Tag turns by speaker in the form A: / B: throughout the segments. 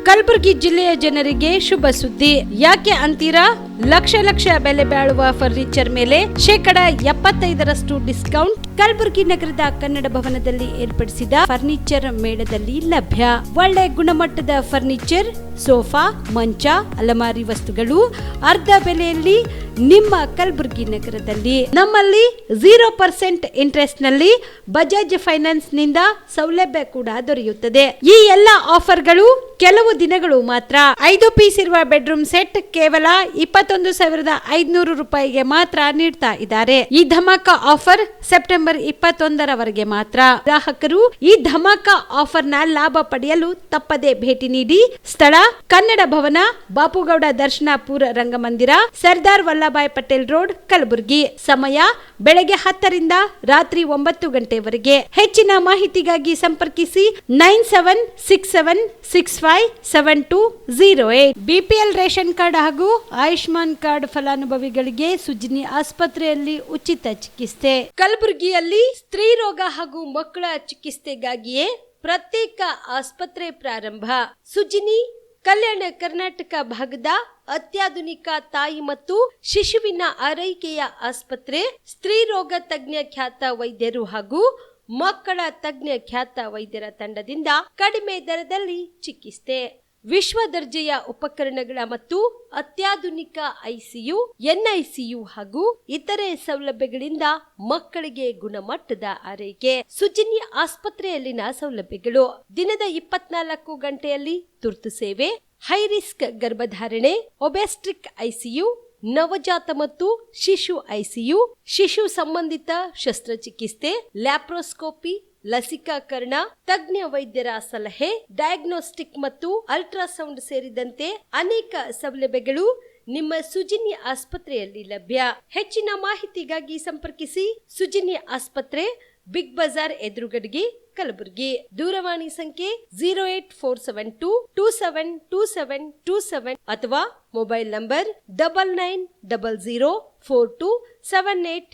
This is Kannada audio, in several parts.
A: ಕಲಬುರಗಿ ಜಿಲ್ಲೆಯ ಜನರಿಗೆ ಶುಭ ಸುದ್ದಿ. ಯಾಕೆ ಅಂತೀರಾ? ಲಕ್ಷ ಬೆಲೆ ಬಾಳುವ ಫರ್ನಿಚರ್ ಮೇಲೆ 75% ಡಿಸ್ಕೌಂಟ್ ಕಲಬುರಗಿ ನಗರದ ಕನ್ನಡ ಭವನದಲ್ಲಿ ಏರ್ಪಡಿಸಿದ ಫರ್ನಿಚರ್ ಮೇಳದಲ್ಲಿ ಲಭ್ಯ. ಒಳ್ಳೆ ಗುಣಮಟ್ಟದ ಫರ್ನಿಚರ್, ಸೋಫಾ, ಮಂಚ, ಅಲಮಾರಿ ವಸ್ತುಗಳು ಅರ್ಧ ಬೆಲೆಯಲ್ಲಿ ನಿಮ್ಮ ಕಲಬುರಗಿ ನಗರದಲ್ಲಿ. ನಮ್ಮಲ್ಲಿ 0% ಇಂಟ್ರೆಸ್ಟ್ ನಲ್ಲಿ ಬಜಾಜ್ ಫೈನಾನ್ಸ್ ನಿಂದ ಸೌಲಭ್ಯ ಕೂಡ ದೊರೆಯುತ್ತದೆ. ಈ ಎಲ್ಲಾ ಆಫರ್ಗಳು ಕೆಲವು ದಿನಗಳು ಮಾತ್ರ. 5 ಪೀಸ್ ಇರುವ ಬೆಡ್ರೂಮ್ ಸೆಟ್ ಕೇವಲ 21,500 ರೂಪಾಯಿಗೆ ಮಾತ್ರ ನೀಡ್ತಾ ಇದ್ದಾರೆ. ಈ ಧಮಾಕ ಆಫರ್ ಸೆಪ್ಟೆಂಬರ್ 21ರವರೆಗೆ ಮಾತ್ರ. ಗ್ರಾಹಕರು ಈ ಧಮಾಕ ಆಫರ್ ನ ಲಾಭ ಪಡೆಯಲು ತಪ್ಪದೆ ಭೇಟಿ ನೀಡಿ. ಸ್ಥಳ ಕನ್ನಡ ಭವನ, ಬಾಪುಗೌಡ ದರ್ಶನಾಪುರ ರಂಗಮಂದಿರ, ಸರ್ದಾರ್ ವಲ್ಲಭಾಯ್ ಪಟೇಲ್ ರೋಡ್, ಕಲಬುರಗಿ. ಸಮಯ ಬೆಳಗ್ಗೆ 10ರಿಂದ ರಾತ್ರಿ 9 ಗಂಟೆವರೆಗೆ. ಹೆಚ್ಚಿನ ಮಾಹಿತಿಗಾಗಿ ಸಂಪರ್ಕಿಸಿ 9767657208. ಬಿಪಿಎಲ್ ರೇಷನ್ ಕಾರ್ಡ್ ಹಾಗೂ ಆಯುಷ್ಮಾನ್ ಕಾರ್ಡ್ ಫಲಾನುಭವಿಗಳಿಗೆ ಸುಜಿನಿ ಆಸ್ಪತ್ರೆಯಲ್ಲಿ ಉಚಿತ ಚಿಕಿತ್ಸೆ. ಕಲಬುರಗಿಯಲ್ಲಿ ಸ್ತ್ರೀ ರೋಗ ಹಾಗೂ ಮಕ್ಕಳ ಚಿಕಿತ್ಸೆಗಾಗಿಯೇ ಪ್ರತ್ಯೇಕ ಆಸ್ಪತ್ರೆ ಪ್ರಾರಂಭ. ಸುಜಿನಿ ಕಲ್ಯಾಣ ಕರ್ನಾಟಕ ಭಾಗದ ಅತ್ಯಾಧುನಿಕ ತಾಯಿ ಮತ್ತು ಶಿಶುವಿನ ಆರೈಕೆಯ ಆಸ್ಪತ್ರೆ. ಸ್ತ್ರೀ ರೋಗ ತಜ್ಞ ಖ್ಯಾತ ವೈದ್ಯರು ಹಾಗೂ ಮಕ್ಕಳ ತಜ್ಞ ಖ್ಯಾತ ವೈದ್ಯರ ತಂಡದಿಂದ ಕಡಿಮೆ ದರದಲ್ಲಿ ಚಿಕಿತ್ಸೆ. ವಿಶ್ವ ದರ್ಜೆಯ ಉಪಕರಣಗಳ ಮತ್ತು ಅತ್ಯಾಧುನಿಕ ಐಸಿಯು, ಎನ್ಐಸಿಯು ಹಾಗೂ ಇತರೆ ಸೌಲಭ್ಯಗಳಿಂದ ಮಕ್ಕಳಿಗೆ ಗುಣಮಟ್ಟದ ಆರೈಕೆ. ಸುಜಿನಿ ಆಸ್ಪತ್ರೆಯಲ್ಲಿನ ಸೌಲಭ್ಯಗಳು: ದಿನದ 24 ಗಂಟೆಯಲ್ಲಿ ತುರ್ತು ಸೇವೆ, ಹೈ ರಿಸ್ಕ್ ಗರ್ಭಧಾರಣೆ, ಒಬೆಸ್ಟ್ರಿಕ್ ಐಸಿಯು, ನವಜಾತ ಮತ್ತು ಶಿಶು ಐಸಿಯು, ಶಿಶು ಸಂಬಂಧಿತ ಶಸ್ತ್ರಚಿಕಿತ್ಸೆ, ಲ್ಯಾಪ್ರೋಸ್ಕೋಪಿ, ಲಸಿಕಾಕರಣ, ತಜ್ಞ ವೈದ್ಯರ ಸಲಹೆ, ಡಯಾಗ್ನೋಸ್ಟಿಕ್ ಮತ್ತು ಅಲ್ಟ್ರಾಸೌಂಡ್ ಸೇರಿದಂತೆ ಅನೇಕ ಸೌಲಭ್ಯಗಳು ನಿಮ್ಮ ಸುಜಿನಿ ಆಸ್ಪತ್ರೆಯಲ್ಲಿ ಲಭ್ಯ. ಹೆಚ್ಚಿನ ಮಾಹಿತಿಗಾಗಿ ಸಂಪರ್ಕಿಸಿ ಸುಜಿನಿ ಆಸ್ಪತ್ರೆ, ಬಿಗ್ ಬಜಾರ್ ಎದುರುಗಡೆಗೆ, ಕಲಬುರಗಿ. ದೂರವಾಣಿ ಸಂಖ್ಯೆ 08472727227 ಅಥವಾ mobile number 9900427814.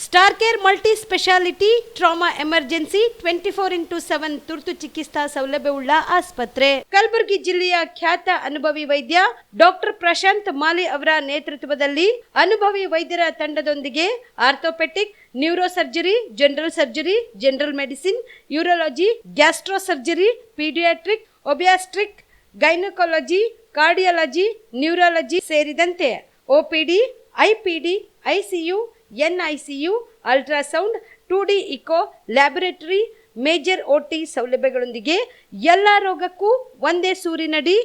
A: Star care multi speciality trauma emergency 24x7 ತುರ್ತು ಚಿಕಿತ್ಸಾ ಸೌಲಭ್ಯವುಳ್ಳ ಆಸ್ಪತ್ರೆ. ಕಲಬುರಗಿ ಜಿಲ್ಲೆಯ ಖ್ಯಾತ ಅನುಭವಿ ವೈದ್ಯ ಡಾಕ್ಟರ್ ಪ್ರಶಾಂತ್ ಮಾಲಿ ಅವರ ನೇತೃತ್ವದಲ್ಲಿ ಅನುಭವಿ ವೈದ್ಯರ ತಂಡದೊಂದಿಗೆ orthopaedic, neuro surgery, general surgery, general medicine, urology, gastro surgery, paediatric, obstetric, gynaecology, cardiology, neurology ಸೇರಿದಂತೆ OPD, IPD, ICU, NICU, ultrasound, 2D echo, laboratory, major OT ಸೌಲಭ್ಯಗಳೊಂದಿಗೆ ಎಲ್ಲಾ ರೋಗಕ್ಕೂ ಒಂದೇ ಸೂರಿನಡಿ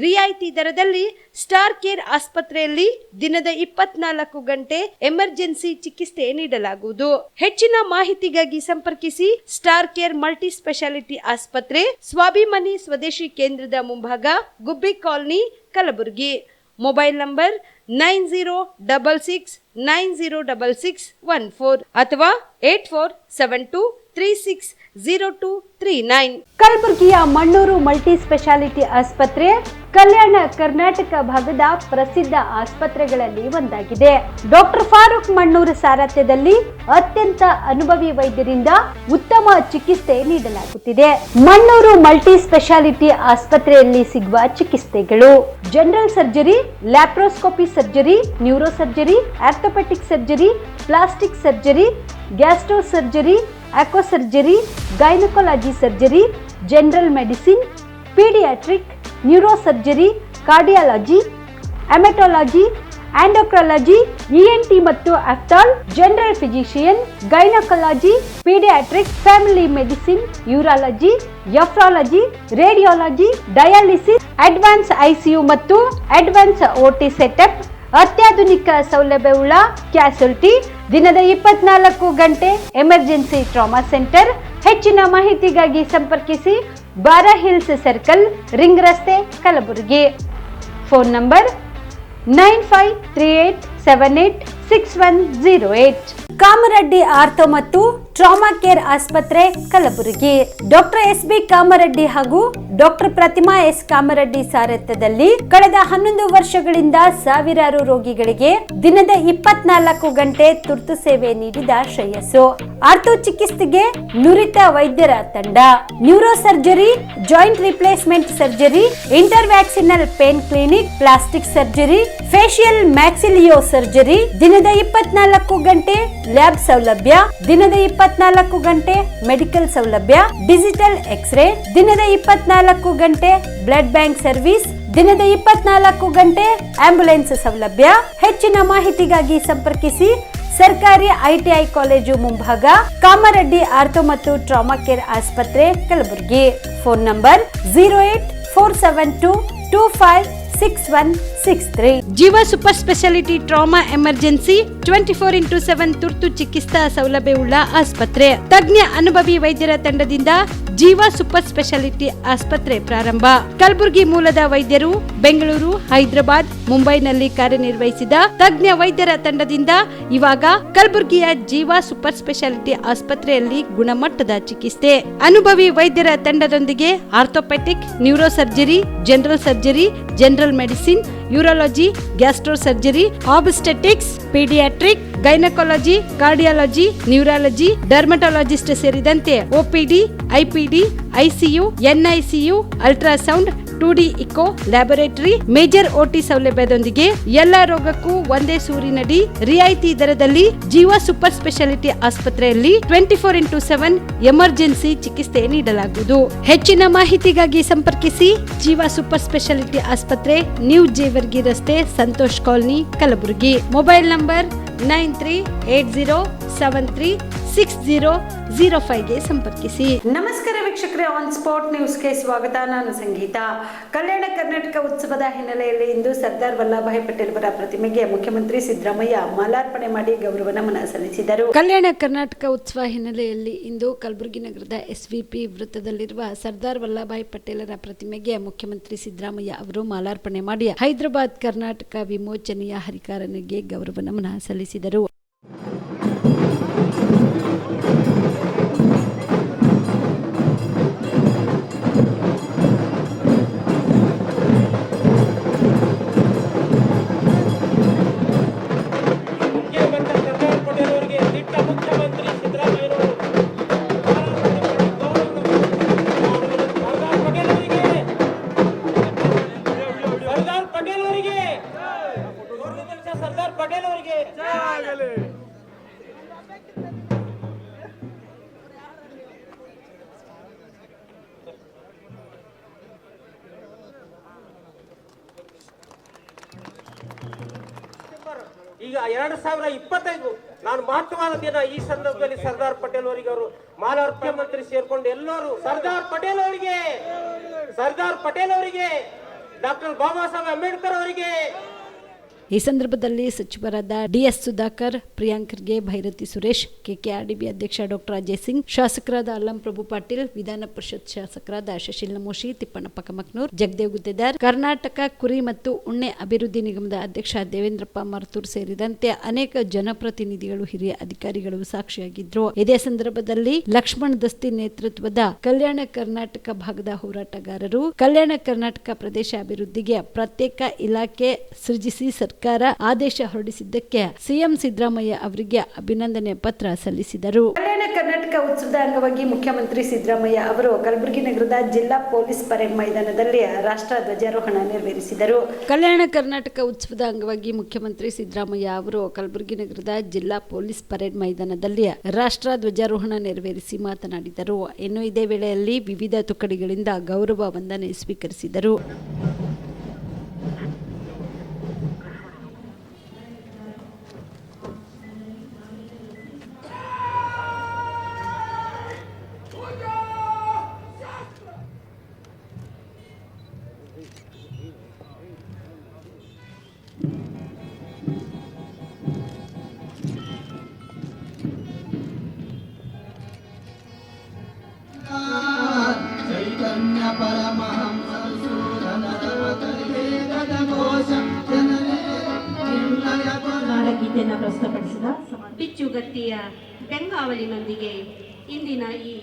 A: ರಿಯಾಯಿತಿ ದರದಲ್ಲಿ ಸ್ಟಾರ್ ಕೇರ್ ಆಸ್ಪತ್ರೆಯಲ್ಲಿ ದಿನದ 24 ಗಂಟೆ ಎಮರ್ಜೆನ್ಸಿ ಚಿಕಿತ್ಸೆ ನೀಡಲಾಗುವುದು. ಹೆಚ್ಚಿನ ಮಾಹಿತಿಗಾಗಿ ಸಂಪರ್ಕಿಸಿ ಸ್ಟಾರ್ ಕೇರ್ ಮಲ್ಟಿ ಸ್ಪೆಷಾಲಿಟಿ ಆಸ್ಪತ್ರೆ, ಸ್ವಾಭಿಮಾನಿ ಸ್ವದೇಶಿ ಕೇಂದ್ರದ ಮುಂಭಾಗ, ಗುಬ್ಬಿ ಕಾಲನಿ, ಕಲಬುರಗಿ. ಮೊಬೈಲ್ ನಂಬರ್ 9066906614 ಅಥವಾ 8472360239. ಕಲಬುರಗಿಯ ಮಣ್ಣೂರು ಮಲ್ಟಿ ಸ್ಪೆಷಾಲಿಟಿ ಆಸ್ಪತ್ರೆ ಕಲ್ಯಾಣ ಕರ್ನಾಟಕ ಭಾಗದ ಪ್ರಸಿದ್ಧ ಆಸ್ಪತ್ರೆಗಳಲ್ಲಿ ಒಂದಾಗಿದೆ. ಡಾಕ್ಟರ್ ಫಾರೂಕ್ ಮಣ್ಣೂರು ಸಾರಥ್ಯದಲ್ಲಿ ಅತ್ಯಂತ ಅನುಭವಿ ವೈದ್ಯರಿಂದ ಉತ್ತಮ ಚಿಕಿತ್ಸೆ ನೀಡಲಾಗುತ್ತಿದೆ. ಮಣ್ಣೂರು ಮಲ್ಟಿ ಸ್ಪೆಷಾಲಿಟಿ ಆಸ್ಪತ್ರೆಯಲ್ಲಿ ಸಿಗುವ ಚಿಕಿತ್ಸೆಗಳು: general surgery, laparoscopy surgery, neuro surgery, orthopaedic surgery, plastic surgery, gastro surgery, aqua surgery, gynaecology surgery, general medicine, paediatric, neuro surgery, cardiology, haematology, endocrinology, ENT ಮತ್ತು ophthal, general physician, gynaecology, paediatric, family medicine, urology, nephrology, radiology, dialysis, advance ICU ಮತ್ತು ಅಡ್ವಾನ್ಸ್ OT ಸೆಟಪ್, ಅತ್ಯಾಧುನಿಕ ಸೌಲಭ್ಯವುಳ್ಳ ಕ್ಯಾಸುಲಿಟಿ, ದಿನದ 24 ಗಂಟೆ ಎಮರ್ಜೆನ್ಸಿ ಟ್ರಾಮಾ ಸೆಂಟರ್. ಹೆಚ್ಚಿನ ಮಾಹಿತಿಗಾಗಿ ಸಂಪರ್ಕಿಸಿ ಬಾರಾ ಹಿಲ್ಸ್ ಸರ್ಕಲ್, ರಿಂಗ್ ರಸ್ತೆ, Kalaburagi. Phone number 9538786108. Kamareddy ortho ಮತ್ತು ಟ್ರಾಮಾ ಕೇರ್ ಆಸ್ಪತ್ರೆ ಕಲಬುರಗಿ. Doctor S B. ಕಾಮರೆಡ್ಡಿ ಹಾಗೂ ಡಾಕ್ಟರ್ ಪ್ರತಿಮಾ ಎಸ್. ಕಾಮರೆಡ್ಡಿ ಸಾರಥ್ಯದಲ್ಲಿ ಕಳೆದ 11 ವರ್ಷಗಳಿಂದ ಸಾವಿರಾರು ರೋಗಿಗಳಿಗೆ ದಿನದ 24 ಗಂಟೆ ತುರ್ತು ಸೇವೆ ನೀಡಿದ ಶ್ರೇಯಸ್ಸು. ಆರ್ಥೋ ಚಿಕಿತ್ಸೆಗೆ ನುರಿತ ವೈದ್ಯರ ತಂಡ, neuro surgery, joint replacement surgery, interventional pain clinic, plastic surgery, facial maxillo surgery, ದಿನದ 24 ಗಂಟೆ ಲ್ಯಾಬ್ ಸೌಲಭ್ಯ, ದಿನದ 24 ಗಂಟೆ ಮೆಡಿಕಲ್ ಸೌಲಭ್ಯ, ಡಿಜಿಟಲ್ ಎಕ್ಸ್ರೇ, ದಿನದ 24 ಗಂಟೆ ಬ್ಲಡ್ ಬ್ಯಾಂಕ್ ಸರ್ವಿಸ್, ದಿನದ 24 ಗಂಟೆ ಆಂಬ್ಯುಲೆನ್ಸ್ ಸೌಲಭ್ಯ. ಹೆಚ್ಚಿನ ಮಾಹಿತಿಗಾಗಿ ಸಂಪರ್ಕಿಸಿ ಸರ್ಕಾರಿ ಐಟಿಐ ಕಾಲೇಜು ಮುಂಭಾಗ, ಕಾಮರೆಡ್ಡಿ ಆರ್ಥೋ ಮತ್ತು ಟ್ರಾಮಾ ಕೇರ್ ಆಸ್ಪತ್ರೆ ಕಲಬುರಗಿ. Phone number 08472256163. ಜೀವ super speciality trauma emergency 24x7 ತುರ್ತು ಚಿಕಿತ್ಸಾ ಸೌಲಭ್ಯವುಳ್ಳ ಆಸ್ಪತ್ರೆ. ತಜ್ಞ ಅನುಭವಿ ವೈದ್ಯರ ತಂಡದಿಂದ ಜೀವ ಸೂಪರ್ ಸ್ಪೆಷಾಲಿಟಿ ಆಸ್ಪತ್ರೆ ಪ್ರಾರಂಭ. ಕಲಬುರಗಿ ಮೂಲದ ವೈದ್ಯರು ಬೆಂಗಳೂರು, ಹೈದರಾಬಾದ್, ಮುಂಬೈನಲ್ಲಿ ಕಾರ್ಯನಿರ್ವಹಿಸಿದ ತಜ್ಞ ವೈದ್ಯರ ತಂಡದಿಂದ ಇವಾಗ ಕಲಬುರಗಿಯ ಜೀವ ಸೂಪರ್ ಸ್ಪೆಷಾಲಿಟಿ ಆಸ್ಪತ್ರೆಯಲ್ಲಿ ಗುಣಮಟ್ಟದ ಚಿಕಿತ್ಸೆ. ಅನುಭವಿ ವೈದ್ಯರ ತಂಡದೊಂದಿಗೆ orthopaedic, neuro surgery, general surgery, general medicine, urology, gastro surgery, obstetrics, paediatric, gynaecology, cardiology, neurology, dermatologist ಸೇರಿದಂತೆ OPD, IPD, ICU, NICU, ultrasound, 2D echo, laboratory, major OT ಸೌಲಭ್ಯದೊಂದಿಗೆ ಎಲ್ಲ ರೋಗಕ್ಕೂ ಒಂದೇ ಸೂರಿನಡಿ ರಿಯಾಯಿತಿ ದರದಲ್ಲಿ ಜೀವ ಸೂಪರ್ ಸ್ಪೆಷಾಲಿಟಿ ಆಸ್ಪತ್ರೆಯಲ್ಲಿ 24x7 ಎಮರ್ಜೆನ್ಸಿ ಚಿಕಿತ್ಸೆ ನೀಡಲಾಗುವುದು. ಹೆಚ್ಚಿನ ಮಾಹಿತಿಗಾಗಿ ಸಂಪರ್ಕಿಸಿ ಜೀವ ಸೂಪರ್ ಸ್ಪೆಷಾಲಿಟಿ ಆಸ್ಪತ್ರೆ, ನ್ಯೂ ಜೇವರ್ಗಿ ರಸ್ತೆ, Santosh colony, Kalaburagi. Mobile number 9380736005 ಗೆ ಸಂಪರ್ಕಿಸಿ. ನಮಸ್ಕಾರ ವೀಕ್ಷಕರೇ, ಆನ್ ಸ್ಪಾಟ್ ನ್ಯೂಸ್ಗೆ ಸ್ವಾಗತ. ನಾನು ಸಂಗೀತ. ಕಲ್ಯಾಣ ಕರ್ನಾಟಕ ಉತ್ಸವದ ಹಿನ್ನೆಲೆಯಲ್ಲಿ ಇಂದು ಸರ್ದಾರ್ ವಲ್ಲಭಭಾಯಿ ಪಟೇಲ್ ಅವರ ಪ್ರತಿಮೆಗೆ ಮುಖ್ಯಮಂತ್ರಿ ಸಿದ್ದರಾಮಯ್ಯ ಮಾಲಾರ್ಪಣೆ ಮಾಡಿ ಗೌರವ ನಮನ ಸಲ್ಲಿಸಿದರು. ಕಲ್ಯಾಣ ಕರ್ನಾಟಕ ಉತ್ಸವ ಹಿನ್ನೆಲೆಯಲ್ಲಿ ಇಂದು ಕಲಬುರಗಿ ನಗರದ ಎಸ್ವಿಪಿ ವೃತ್ತದಲ್ಲಿರುವ ಸರ್ದಾರ್ ವಲ್ಲಭಭಾಯಿ ಪಟೇಲರ ಪ್ರತಿಮೆಗೆ ಮುಖ್ಯಮಂತ್ರಿ ಸಿದ್ದರಾಮಯ್ಯ ಅವರು ಮಾಲಾರ್ಪಣೆ ಮಾಡಿ ಹೈದರಾಬಾದ್ ಕರ್ನಾಟಕ ವಿಮೋಚನೆಯ ಹರಿಕಾರನಿಗೆ ಗೌರವ ನಮನ ಸಲ್ಲಿಸಿದರು.
B: ಈಗ 2025 ನಾನು ಮಹತ್ವವಾದ ದಿನ. ಈ ಸಂದರ್ಭದಲ್ಲಿ ಸರ್ದಾರ್ ಪಟೇಲ್ ಅವರಿಗೆ ಅವರು ಮಾಲಾರ್ಪಣೆ ಮಂತ್ರಿ ಸೇರ್ಕೊಂಡು ಎಲ್ಲರೂ ಸರ್ದಾರ್ ಪಟೇಲ್ ಅವರಿಗೆ ಡಾಕ್ಟರ್ ಬಾಬಾ ಸಾಹೇಬ್ ಅಂಬೇಡ್ಕರ್ ಅವರಿಗೆ.
A: ಈ ಸಂದರ್ಭದಲ್ಲಿ ಸಚಿವರಾದ ಡಿಎಸ್ ಸುಧಾಕರ್, ಪ್ರಿಯಾಂಕರ್ಗೆ ಭೈರತಿ ಸುರೇಶ್, ಕೆಕೆಆರ್ಡಿಬಿ ಅಧ್ಯಕ್ಷ ಡಾಕ್ಟರ್ ಅಜಯ್ ಸಿಂಗ್, ಶಾಸಕರಾದ ಅಲ್ಲಂ ಪ್ರಭು ಪಾಟೀಲ್, ವಿಧಾನ ಪರಿಷತ್ ಶಾಸಕರಾದ ಶಶಿಲ್ ನಮೋಶಿ, ತಿಪ್ಪಣ್ಣಪ್ಪ ಕಮಕ್ನೂರ್, ಜಗದೇವ್ ಗುತ್ತೇದಾರ್, ಕರ್ನಾಟಕ ಕುರಿ ಮತ್ತು ಉಣ್ಣೆ ಅಭಿವೃದ್ಧಿ ನಿಗಮದ ಅಧ್ಯಕ್ಷ ದೇವೇಂದ್ರಪ್ಪ ಮರ್ತೂರ್ ಸೇರಿದಂತೆ ಅನೇಕ ಜನಪ್ರತಿನಿಧಿಗಳು, ಹಿರಿಯ ಅಧಿಕಾರಿಗಳು ಸಾಕ್ಷಿಯಾಗಿದ್ರು. ಇದೇ ಸಂದರ್ಭದಲ್ಲಿ ಲಕ್ಷ್ಮಣ್ ದಸ್ತಿ ನೇತೃತ್ವದ ಕಲ್ಯಾಣ ಕರ್ನಾಟಕ ಭಾಗದ ಹೋರಾಟಗಾರರು ಕಲ್ಯಾಣ ಕರ್ನಾಟಕ ಪ್ರದೇಶ ಅಭಿವೃದ್ಧಿಗೆ ಪ್ರತ್ಯೇಕ ಇಲಾಖೆ ಸೃಜಿಸಿ ಸರ್ಕಾರ ಆದೇಶ ಹೊರಡಿಸಿದ್ದಕ್ಕೆ ಸಿಎಂ ಸಿದ್ದರಾಮಯ್ಯ ಅವರಿಗೆ ಅಭಿನಂದನೆ ಪತ್ರ ಸಲ್ಲಿಸಿದರು. ಕಲ್ಯಾಣ ಕರ್ನಾಟಕ ಉತ್ಸವದ ಅಂಗವಾಗಿ ಮುಖ್ಯಮಂತ್ರಿ ಸಿದ್ದರಾಮಯ್ಯ ಅವರು ಕಲಬುರಗಿ ನಗರದ ಜಿಲ್ಲಾ ಪೊಲೀಸ್ ಪರೇಡ್ ಮೈದಾನದಲ್ಲಿ ರಾಷ್ಟ್ರ ಧ್ವಜಾರೋಹಣ ನೆರವೇರಿಸಿದರು. ಕಲ್ಯಾಣ ಕರ್ನಾಟಕ ಉತ್ಸವದ ಅಂಗವಾಗಿ ಮುಖ್ಯಮಂತ್ರಿ ಸಿದ್ದರಾಮಯ್ಯ ಅವರು ಕಲಬುರಗಿ ನಗರದ ಜಿಲ್ಲಾ ಪೊಲೀಸ್ ಪರೇಡ್ ಮೈದಾನದಲ್ಲಿ ರಾಷ್ಟ್ರ ಧ್ವಜಾರೋಹಣ ನೆರವೇರಿಸಿ ಮಾತನಾಡಿದರು. ಇನ್ನು ಇದೇ ವೇಳೆಯಲ್ಲಿ ವಿವಿಧ ತುಕಡಿಗಳಿಂದ ಗೌರವ ವಂದನೆ ಸ್ವೀಕರಿಸಿದರು.
C: ನಾಡಗೀತೆಯನ್ನು ಪ್ರಸ್ತುತಪಡಿಸಿದ ಪಿಚ್ಚು
A: ಮೇಲುಗತ್ತಿಯ ಬೆಂಗಾವಲಿನೊಂದಿಗೆ ಇಂದಿನ ಈ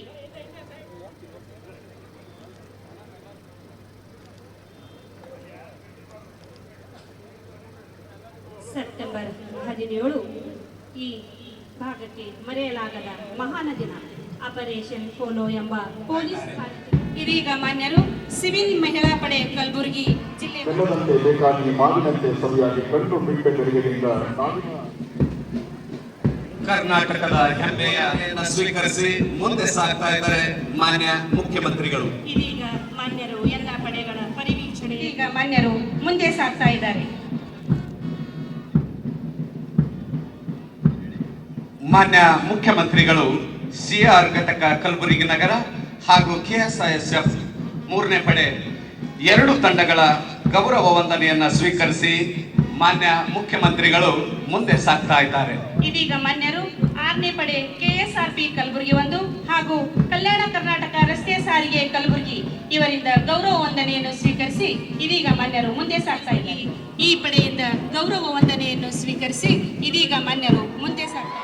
A: ಸೆಪ್ಟೆಂಬರ್ 17 ಈ ಭಾಗಕ್ಕೆ ಮರೆಯಲಾಗದ ಮಹಾನ ದಿನ. ಆಪರೇಷನ್ ಪೋಲೋ ಎಂಬ ಪೊಲೀಸ್ ಇದೀಗ ಮಾನ್ಯರು ಸಿವಿಲ್ ಮಹಿಳಾ ಪಡೆ ಕಲಬುರಗಿ ಜಿಲ್ಲೆ
C: ಬೇಕಾಗಿ ಮಾವಿನಂತೆ ಸರಿಯಾಗಿ ಕಣ್ಣು ಬಿಟ್ಟ ಬೆಳಗಿನಿಂದ
D: ಕರ್ನಾಟಕದ ಹೆಮ್ಮೆಯ ಸ್ವೀಕರಿಸಿ ಮುಂದೆ ಸಾಗ್ತಾ ಇದ್ದಾರೆ ಮಾನ್ಯ ಮುಖ್ಯಮಂತ್ರಿಗಳು.
A: ಇದೀಗ ಮಾನ್ಯರು ಎಲ್ಲ ಪಡೆಗಳ ಪರಿವೀಕ್ಷಣೆ ಈಗ ಮಾನ್ಯರು ಮುಂದೆ ಸಾಗ್ತಾ ಇದ್ದಾರೆ.
D: ಮಾನ್ಯ ಮುಖ್ಯಮಂತ್ರಿಗಳು ಸಿಆರ್ ಘಟಕ ಕಲಬುರಗಿ ನಗರ ಹಾಗೂ ಕೆಎಸ್ಐಎಸ್ಎಫ್ 3ನೇ ಪಡೆ 2 ತಂಡಗಳ ಗೌರವ ವಂದನೆಯನ್ನ ಸ್ವೀಕರಿಸಿ ಮಾನ್ಯ ಮುಖ್ಯಮಂತ್ರಿಗಳು ಮುಂದೆ ಸಾಗ್ತಾ ಇದ್ದಾರೆ.
A: ಇದೀಗ ಮಾನ್ಯರು 6ನೇ ಪಡೆ ಕೆಎಸ್ಆರ್ಪಿ ಕಲಬುರಗಿ 1 ಹಾಗೂ ಕಲ್ಯಾಣ ಕರ್ನಾಟಕ ರಸ್ತೆ ಸಾರಿಗೆ ಕಲಬುರಗಿ ಇವರಿಂದ ಗೌರವ ವಂದನೆಯನ್ನು ಸ್ವೀಕರಿಸಿ ಇದೀಗ ಮಾನ್ಯರು ಮುಂದೆ ಸಾಗ್ತಾ ಇದ್ದಾರೆ. ಈ ಪಡೆಯಿಂದ ಗೌರವ ವಂದನೆಯನ್ನು ಸ್ವೀಕರಿಸಿ ಇದೀಗ ಮಾನ್ಯರು ಮುಂದೆ ಸಾಗ್ತಾ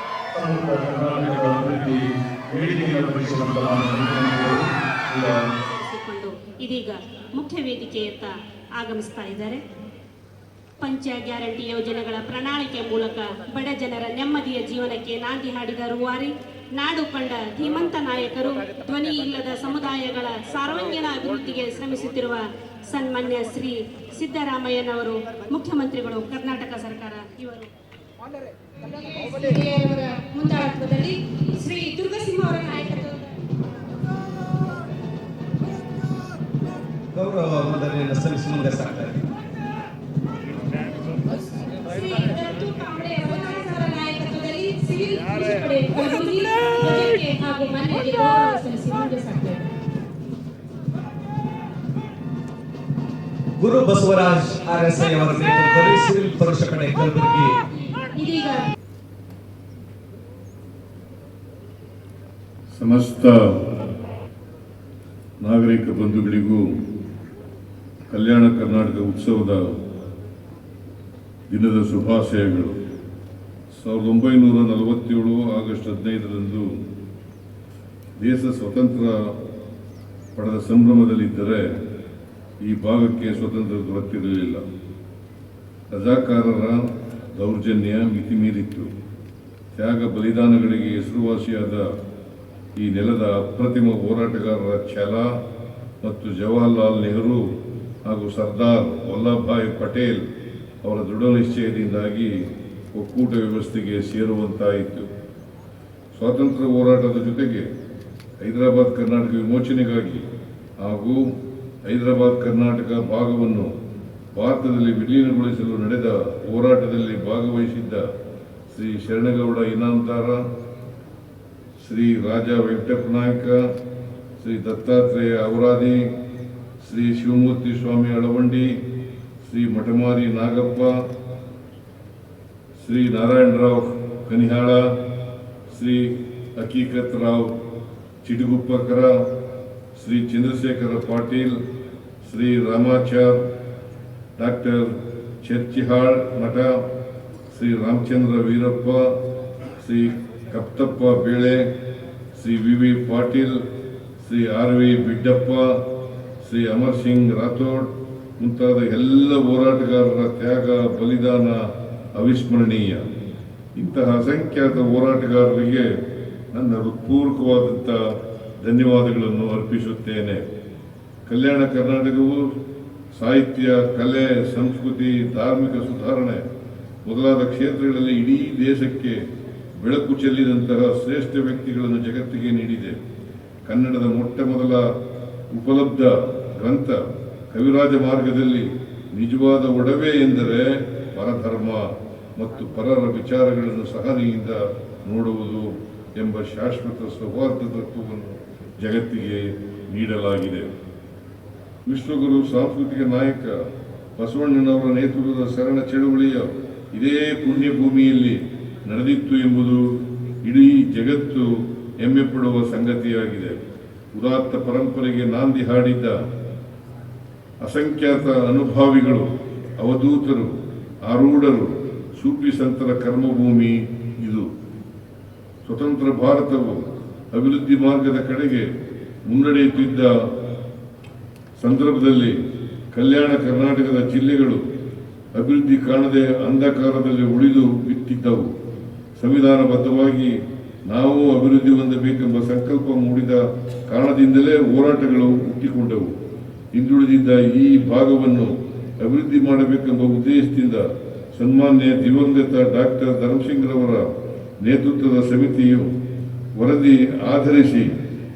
A: ಇದೀಗ ಮುಖ್ಯ ವೇದಿಕೆಯತ್ತ ಆಗಮಿಸ್ತಾ ಇದ್ದಾರೆ. ಪಂಚ ಗ್ಯಾರಂಟಿ ಯೋಜನೆಗಳ ಪ್ರಣಾಳಿಕೆ ಮೂಲಕ ಬಡ ಜನರ ನೆಮ್ಮದಿಯ ಜೀವನಕ್ಕೆ ನಾಂದಿ ಹಾಡಿದ ರೂವಾರಿ, ನಾಡು ಕಂಡ ಧೀಮಂತ ನಾಯಕರು, ಧ್ವನಿ ಇಲ್ಲದ ಸಮುದಾಯಗಳ ಸರ್ವಾಂಗೀಣ ಅಭಿವೃದ್ಧಿಗೆ ಶ್ರಮಿಸುತ್ತಿರುವ ಸನ್ಮಾನ್ಯ ಶ್ರೀ ಸಿದ್ದರಾಮಯ್ಯನವರು ಮುಖ್ಯಮಂತ್ರಿಗಳು, ಕರ್ನಾಟಕ ಸರ್ಕಾರ ಇವರು ಮುಂದಾಳತ್ವದಲ್ಲಿ ಶ್ರೀ ದುರ್ಗಸಿಂಹ ಅವರ ನಾಯಕತ್ವ
D: ಗೌರವ ವಂದನೆಯನ್ನು ಸಲ್ಲಿಸಿ ಮುಂದೆ ಸಾಗ್ತಾ ಇದ್ದಾರೆ.
A: ಶ್ರೀ ದತ್ತು ಕಾಂಬ್ಳೆ ಅವರ ನಾಯಕತ್ವದಲ್ಲಿ ಸಿವಿಲ್ ಪಡೆ ಕಲಬುರಗಿ ಧ್ವಜಕ್ಕೆ ಹಾಗೂ ಮಾನ್ಯರಿಗೆ ಗೌರವ ಸಲ್ಲಿಸಿ ಮುಂದೆ ಸಾಗ್ತಾ ಇದ್ದಾರೆ.
D: ಗುರು ಬಸವರಾಜ್ ಆರ್ಎಸ್ಐ ಅವರ ನೇತೃತ್ವದಲ್ಲಿ ಸಿವಿಲ್ ಪುರುಷ ಪಡೆ ಕಲಬುರಗಿ
A: ಇದೀಗ
C: ಸಮಸ್ತ ನಾಗರಿಕ ಬಂಧುಗಳಿಗೂ ಕಲ್ಯಾಣ ಕರ್ನಾಟಕ ಉತ್ಸವದ ದಿನದ ಶುಭಾಶಯಗಳು. 1947 ಆಗಸ್ಟ್ 15ರಂದು ದೇಶ ಸ್ವತಂತ್ರ ಪಡೆದ ಸಂಭ್ರಮದಲ್ಲಿದ್ದರೆ ಈ ಭಾಗಕ್ಕೆ ಸ್ವತಂತ್ರ ದೊರೆತಿರಲಿಲ್ಲ. ರಜಾಕಾರರ ದೌರ್ಜನ್ಯ ಮಿತಿಮೀರಿತ್ತು. ತ್ಯಾಗ ಬಲಿದಾನಗಳಿಗೆ ಹೆಸರುವಾಸಿಯಾದ ಈ ನೆಲದ ಅಪ್ರತಿಮ ಹೋರಾಟಗಾರರ ಛಲ ಮತ್ತು ಜವಾಹರ್ಲಾಲ್ ನೆಹರು ಹಾಗೂ ಸರ್ದಾರ್ ವಲ್ಲಭಭಾಯ್ ಪಟೇಲ್ ಅವರ ದೃಢ ನಿಶ್ಚಯದಿಂದಾಗಿ ಒಕ್ಕೂಟ ವ್ಯವಸ್ಥೆಗೆ ಸೇರುವಂತಾಯಿತು. ಸ್ವಾತಂತ್ರ್ಯ ಹೋರಾಟದ ಜೊತೆಗೆ ಹೈದರಾಬಾದ್ ಕರ್ನಾಟಕ ವಿಮೋಚನೆಗಾಗಿ ಹಾಗೂ ಹೈದರಾಬಾದ್ ಕರ್ನಾಟಕ ಭಾಗವನ್ನು ಭಾರತದಲ್ಲಿ ವಿಲೀನಗೊಳಿಸಲು ನಡೆದ ಹೋರಾಟದಲ್ಲಿ ಭಾಗವಹಿಸಿದ್ದ ಶ್ರೀ ಶರಣಗೌಡ ಇನಾಮದಾರ, ಶ್ರೀ ರಾಜ ವೆಂಕಟಪ್ಪ ನಾಯಕ, ಶ್ರೀ ದತ್ತಾತ್ರೇಯ ಔರಾದಿ, ಶ್ರೀ ಶಿವಮೂರ್ತಿ ಸ್ವಾಮಿ ಅಳವಂಡಿ, ಶ್ರೀ ಮಠಮಾರಿ ನಾಗಪ್ಪ, ಶ್ರೀ ನಾರಾಯಣರಾವ್ ಕನಿಹಾಳ, ಶ್ರೀ ಹಕೀಕತ್ ರಾವ್ ಚಿಟಗುಪ್ಪಕರ, ಶ್ರೀ ಚಂದ್ರಶೇಖರ ಪಾಟೀಲ್, ಶ್ರೀ ರಾಮಾಚಾರ್, ಡಾಕ್ಟರ್ ಚರ್ಚಿಹಾಳ್ ಮಠ, ಶ್ರೀ ರಾಮಚಂದ್ರ ವೀರಪ್ಪ, ಶ್ರೀ ಕಪ್ತಪ್ಪ ಬೇಳೆ, ಶ್ರೀ ವಿ ಪಾಟೀಲ್, ಶ್ರೀ ಆರ್.ವಿ. ಬಿಡ್ಡಪ್ಪ, ಶ್ರೀ ಅಮರ್ ಸಿಂಗ್ ರಾಥೋಡ್ ಮುಂತಾದ ಎಲ್ಲ ಹೋರಾಟಗಾರರ ತ್ಯಾಗ ಬಲಿದಾನ ಅವಿಸ್ಮರಣೀಯ. ಇಂತಹ ಅಸಂಖ್ಯಾತ ಹೋರಾಟಗಾರರಿಗೆ ನನ್ನ ಹೃತ್ಪೂರ್ವಕವಾದಂಥ ಧನ್ಯವಾದಗಳನ್ನು ಅರ್ಪಿಸುತ್ತೇನೆ. ಕಲ್ಯಾಣ ಕರ್ನಾಟಕವು ಸಾಹಿತ್ಯ, ಕಲೆ, ಸಂಸ್ಕೃತಿ, ಧಾರ್ಮಿಕ ಸುಧಾರಣೆ ಮೊದಲಾದ ಕ್ಷೇತ್ರಗಳಲ್ಲಿ ಇಡೀ ದೇಶಕ್ಕೆ ಬೆಳಕು ಚೆಲ್ಲಿದಂತಹ ಶ್ರೇಷ್ಠ ವ್ಯಕ್ತಿಗಳನ್ನು ಜಗತ್ತಿಗೆ ನೀಡಿದೆ. ಕನ್ನಡದ ಮೊಟ್ಟ ಮೊದಲ ಉಪಲಬ್ಧ ಗ್ರಂಥ ಕವಿರಾಜ ಮಾರ್ಗದಲ್ಲಿ ನಿಜವಾದ ಒಡವೆ ಎಂದರೆ ಪರಧರ್ಮ ಮತ್ತು ಪರರ ವಿಚಾರಗಳನ್ನು ಸಹನೆಯಿಂದ ನೋಡುವುದು ಎಂಬ ಶಾಶ್ವತ ಸೌಹಾರ್ದ ತತ್ವವನ್ನು ಜಗತ್ತಿಗೆ ನೀಡಲಾಗಿದೆ. ವಿಶ್ವಗುರು ಸಾಂಸ್ಕೃತಿಕ ನಾಯಕ ಬಸವಣ್ಣನವರ ನೇತೃತ್ವದ ಶರಣ ಚಳುವಳಿಯ ಇದೇ ಪುಣ್ಯಭೂಮಿಯಲ್ಲಿ ನಡೆದಿತ್ತು ಎಂಬುದು ಇಡೀ ಜಗತ್ತು ಹೆಮ್ಮೆ ಪಡುವ ಸಂಗತಿಯಾಗಿದೆ. ಉದಾತ್ತ ಪರಂಪರೆಗೆ ನಾಂದಿ ಹಾಡಿದ್ದ ಅಸಂಖ್ಯಾತ ಅನುಭಾವಿಗಳು, ಅವಧೂತರು, ಆರೂಢರು, ಸೂಫಿ ಸಂತರ ಕರ್ಮಭೂಮಿ ಇದು.
E: ಸ್ವತಂತ್ರ ಭಾರತವು ಅಭಿವೃದ್ಧಿ ಮಾರ್ಗದ ಕಡೆಗೆ ಮುನ್ನಡೆಯುತ್ತಿದ್ದ ಸಂದರ್ಭದಲ್ಲಿ ಕಲ್ಯಾಣ ಕರ್ನಾಟಕದ ಜಿಲ್ಲೆಗಳು ಅಭಿವೃದ್ಧಿ ಕಾಣದೆ ಅಂಧಕಾರದಲ್ಲಿ ಉಳಿದು ಬಿಟ್ಟಿದ್ದವು. ಸಂವಿಧಾನಬದ್ಧವಾಗಿ ನಾವು ಅಭಿವೃದ್ಧಿ ಹೊಂದಬೇಕೆಂಬ ಸಂಕಲ್ಪ ಮೂಡಿದ ಕಾರಣದಿಂದಲೇ ಹೋರಾಟಗಳು ಹುಟ್ಟಿಕೊಂಡವು. ಹಿಂದುಳಿದಿದ್ದ ಈ ಭಾಗವನ್ನು ಅಭಿವೃದ್ಧಿ ಮಾಡಬೇಕೆಂಬ ಉದ್ದೇಶದಿಂದ ಸನ್ಮಾನ್ಯ ದಿವಂಗತ ಡಾಕ್ಟರ್ ಧರ್ಮಸಿಂಗ್ರವರ ನೇತೃತ್ವದ ಸಮಿತಿಯು ವರದಿ ಆಧರಿಸಿ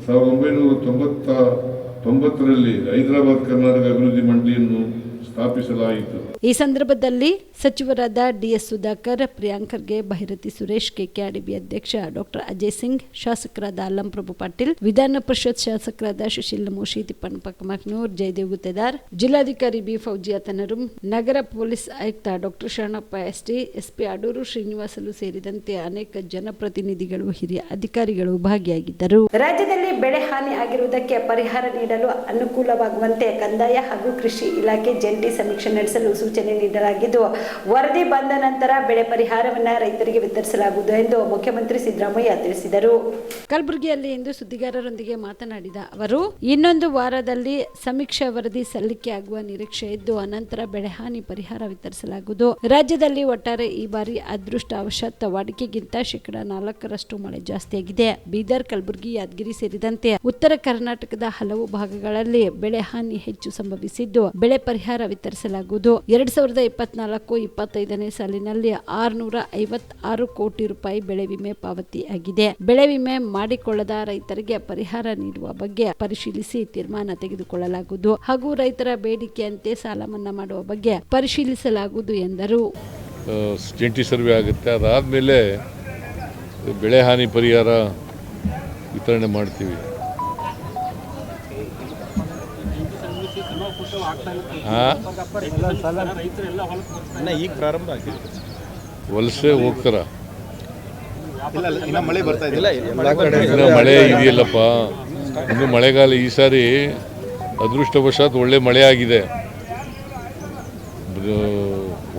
E: 1990ರಲ್ಲಿ ಹೈದರಾಬಾದ್ ಕರ್ನಾಟಕ ಅಭಿವೃದ್ಧಿ ಮಂಡಳಿಯನ್ನು ಸ್ಥಾಪಿಸಲಾಯಿತು.
A: ಈ ಸಂದರ್ಭದಲ್ಲಿ ಸಚಿವರಾದ ಡಿಎಸ್ ಸುಧಾಕರ್, ಪ್ರಿಯಾಂಕ್ ಖರ್ಗೆ, ಭೈರತಿ ಸುರೇಶ್, ಕೆಕೆಆರ್ಡಿಬಿ ಅಧ್ಯಕ್ಷ ಡಾಕ್ಟರ್ ಅಜಯ್ ಸಿಂಗ್, ಶಾಸಕರಾದ ಅಲ್ಲಂ ಪ್ರಭು ಪಾಟೀಲ್, ವಿಧಾನ ಪರಿಷತ್ ಶಾಸಕರಾದ ಸುಶೀಲ್ ಮೋಶಿ, ತಿಪ್ಪಣ್ಣ ಪಕ್ಕಮಕ್ನೂರ್, ಜಯದೇವ್ ಗುತ್ತೇದಾರ್, ಜಿಲ್ಲಾಧಿಕಾರಿ ಬಿ ಫೌಜಿಯಾ ತನರುಂ, ನಗರ ಪೊಲೀಸ್ ಆಯುಕ್ತ doctor Sharanappa ST, SP Adoor Srinivasulu ಸೇರಿದಂತೆ ಅನೇಕ ಜನಪ್ರತಿನಿಧಿಗಳು, ಹಿರಿಯ ಅಧಿಕಾರಿಗಳು ಭಾಗಿಯಾಗಿದ್ದರು. ರಾಜ್ಯದಲ್ಲಿ ಬೆಳೆ ಹಾನಿ ಆಗಿರುವುದಕ್ಕೆ ಪರಿಹಾರ ನೀಡಲು ಅನುಕೂಲವಾಗುವಂತೆ ಕಂದಾಯ ಹಾಗೂ ಕೃಷಿ ಇಲಾಖೆ ಜಂಟಿ ಸಮೀಕ್ಷೆ ನಡೆಸಲು ಸೂಚನೆ ನೀಡಲಾಗಿದ್ದು, ವರದಿ ಬಂದ ನಂತರ ಬೆಳೆ ಪರಿಹಾರವನ್ನು ರೈತರಿಗೆ ವಿತರಿಸಲಾಗುವುದು ಎಂದು ಮುಖ್ಯಮಂತ್ರಿ ಸಿದ್ದರಾಮಯ್ಯ ತಿಳಿಸಿದರು. ಕಲಬುರಗಿಯಲ್ಲಿ ಇಂದು ಸುದ್ದಿಗಾರರೊಂದಿಗೆ ಮಾತನಾಡಿದ ಅವರು, ಇನ್ನೊಂದು ವಾರದಲ್ಲಿ ಸಮೀಕ್ಷಾ ವರದಿ ಸಲ್ಲಿಕೆಯಾಗುವ ನಿರೀಕ್ಷೆ ಇದ್ದು, ಅನಂತರ ಬೆಳೆ ಹಾನಿ ಪರಿಹಾರ ವಿತರಿಸಲಾಗುವುದು. ರಾಜ್ಯದಲ್ಲಿ ಒಟ್ಟಾರೆ ಈ ಬಾರಿ ಅದೃಷ್ಟವಶಾತ್ ವಾಡಿಕೆಗಿಂತ 4% ಮಳೆ ಜಾಸ್ತಿಯಾಗಿದೆ. ಬೀದರ್, ಕಲಬುರಗಿ, ಯಾದಗಿರಿ ಸೇರಿದಂತೆ ಉತ್ತರ ಕರ್ನಾಟಕದ ಹಲವು ಭಾಗಗಳಲ್ಲಿ ಬೆಳೆ ಹಾನಿ ಹೆಚ್ಚು ಸಂಭವಿಸಿದ್ದು, ಬೆಳೆ ಪರಿಹಾರ ವಿತರಿಸಲಾಗುವುದು. 2024-25ನೇ ಸಾಲಿನಲ್ಲಿ 656 ಕೋಟಿ ರೂಪಾಯಿ ಬೆಳೆ ವಿಮೆ ಪಾವತಿಯಾಗಿದೆ. ಬೆಳೆ ವಿಮೆ ಮಾಡಿಕೊಳ್ಳದ ರೈತರಿಗೆ ಪರಿಹಾರ ನೀಡುವ ಬಗ್ಗೆ ಪರಿಶೀಲಿಸಿ ತೀರ್ಮಾನ ತೆಗೆದುಕೊಳ್ಳಲಾಗುವುದು ಹಾಗೂ ರೈತರ ಬೇಡಿಕೆಯಂತೆ ಸಾಲ ಮನ್ನಾ ಮಾಡುವ ಬಗ್ಗೆ ಪರಿಶೀಲಿಸಲಾಗುವುದು ಎಂದರು.
F: ಜಂಟಿ ಸರ್ವೆ ಆಗುತ್ತೆ, ಅದಾದಮೇಲೆ ಬೆಳೆ ಹಾನಿ ಪರಿಹಾರ ವಿತರಣೆ ಮಾಡ್ತೀವಿ.
G: ಈಗ ಪ್ರಾರಂಭ ಆಗಿದೆ,
F: ವಲಸೆ ಹೋಗ್ತಾರ.
G: ಮಳೆ ಬರ್ತಾ ಇದೆ,
F: ಮಳೆ ಇದೆಯಲ್ಲಪ್ಪ, ಇನ್ನು ಮಳೆಗಾಲ ಈ ಸಾರಿ ಅದೃಷ್ಟವಶಾತ್ ಒಳ್ಳೆ ಮಳೆ ಆಗಿದೆ.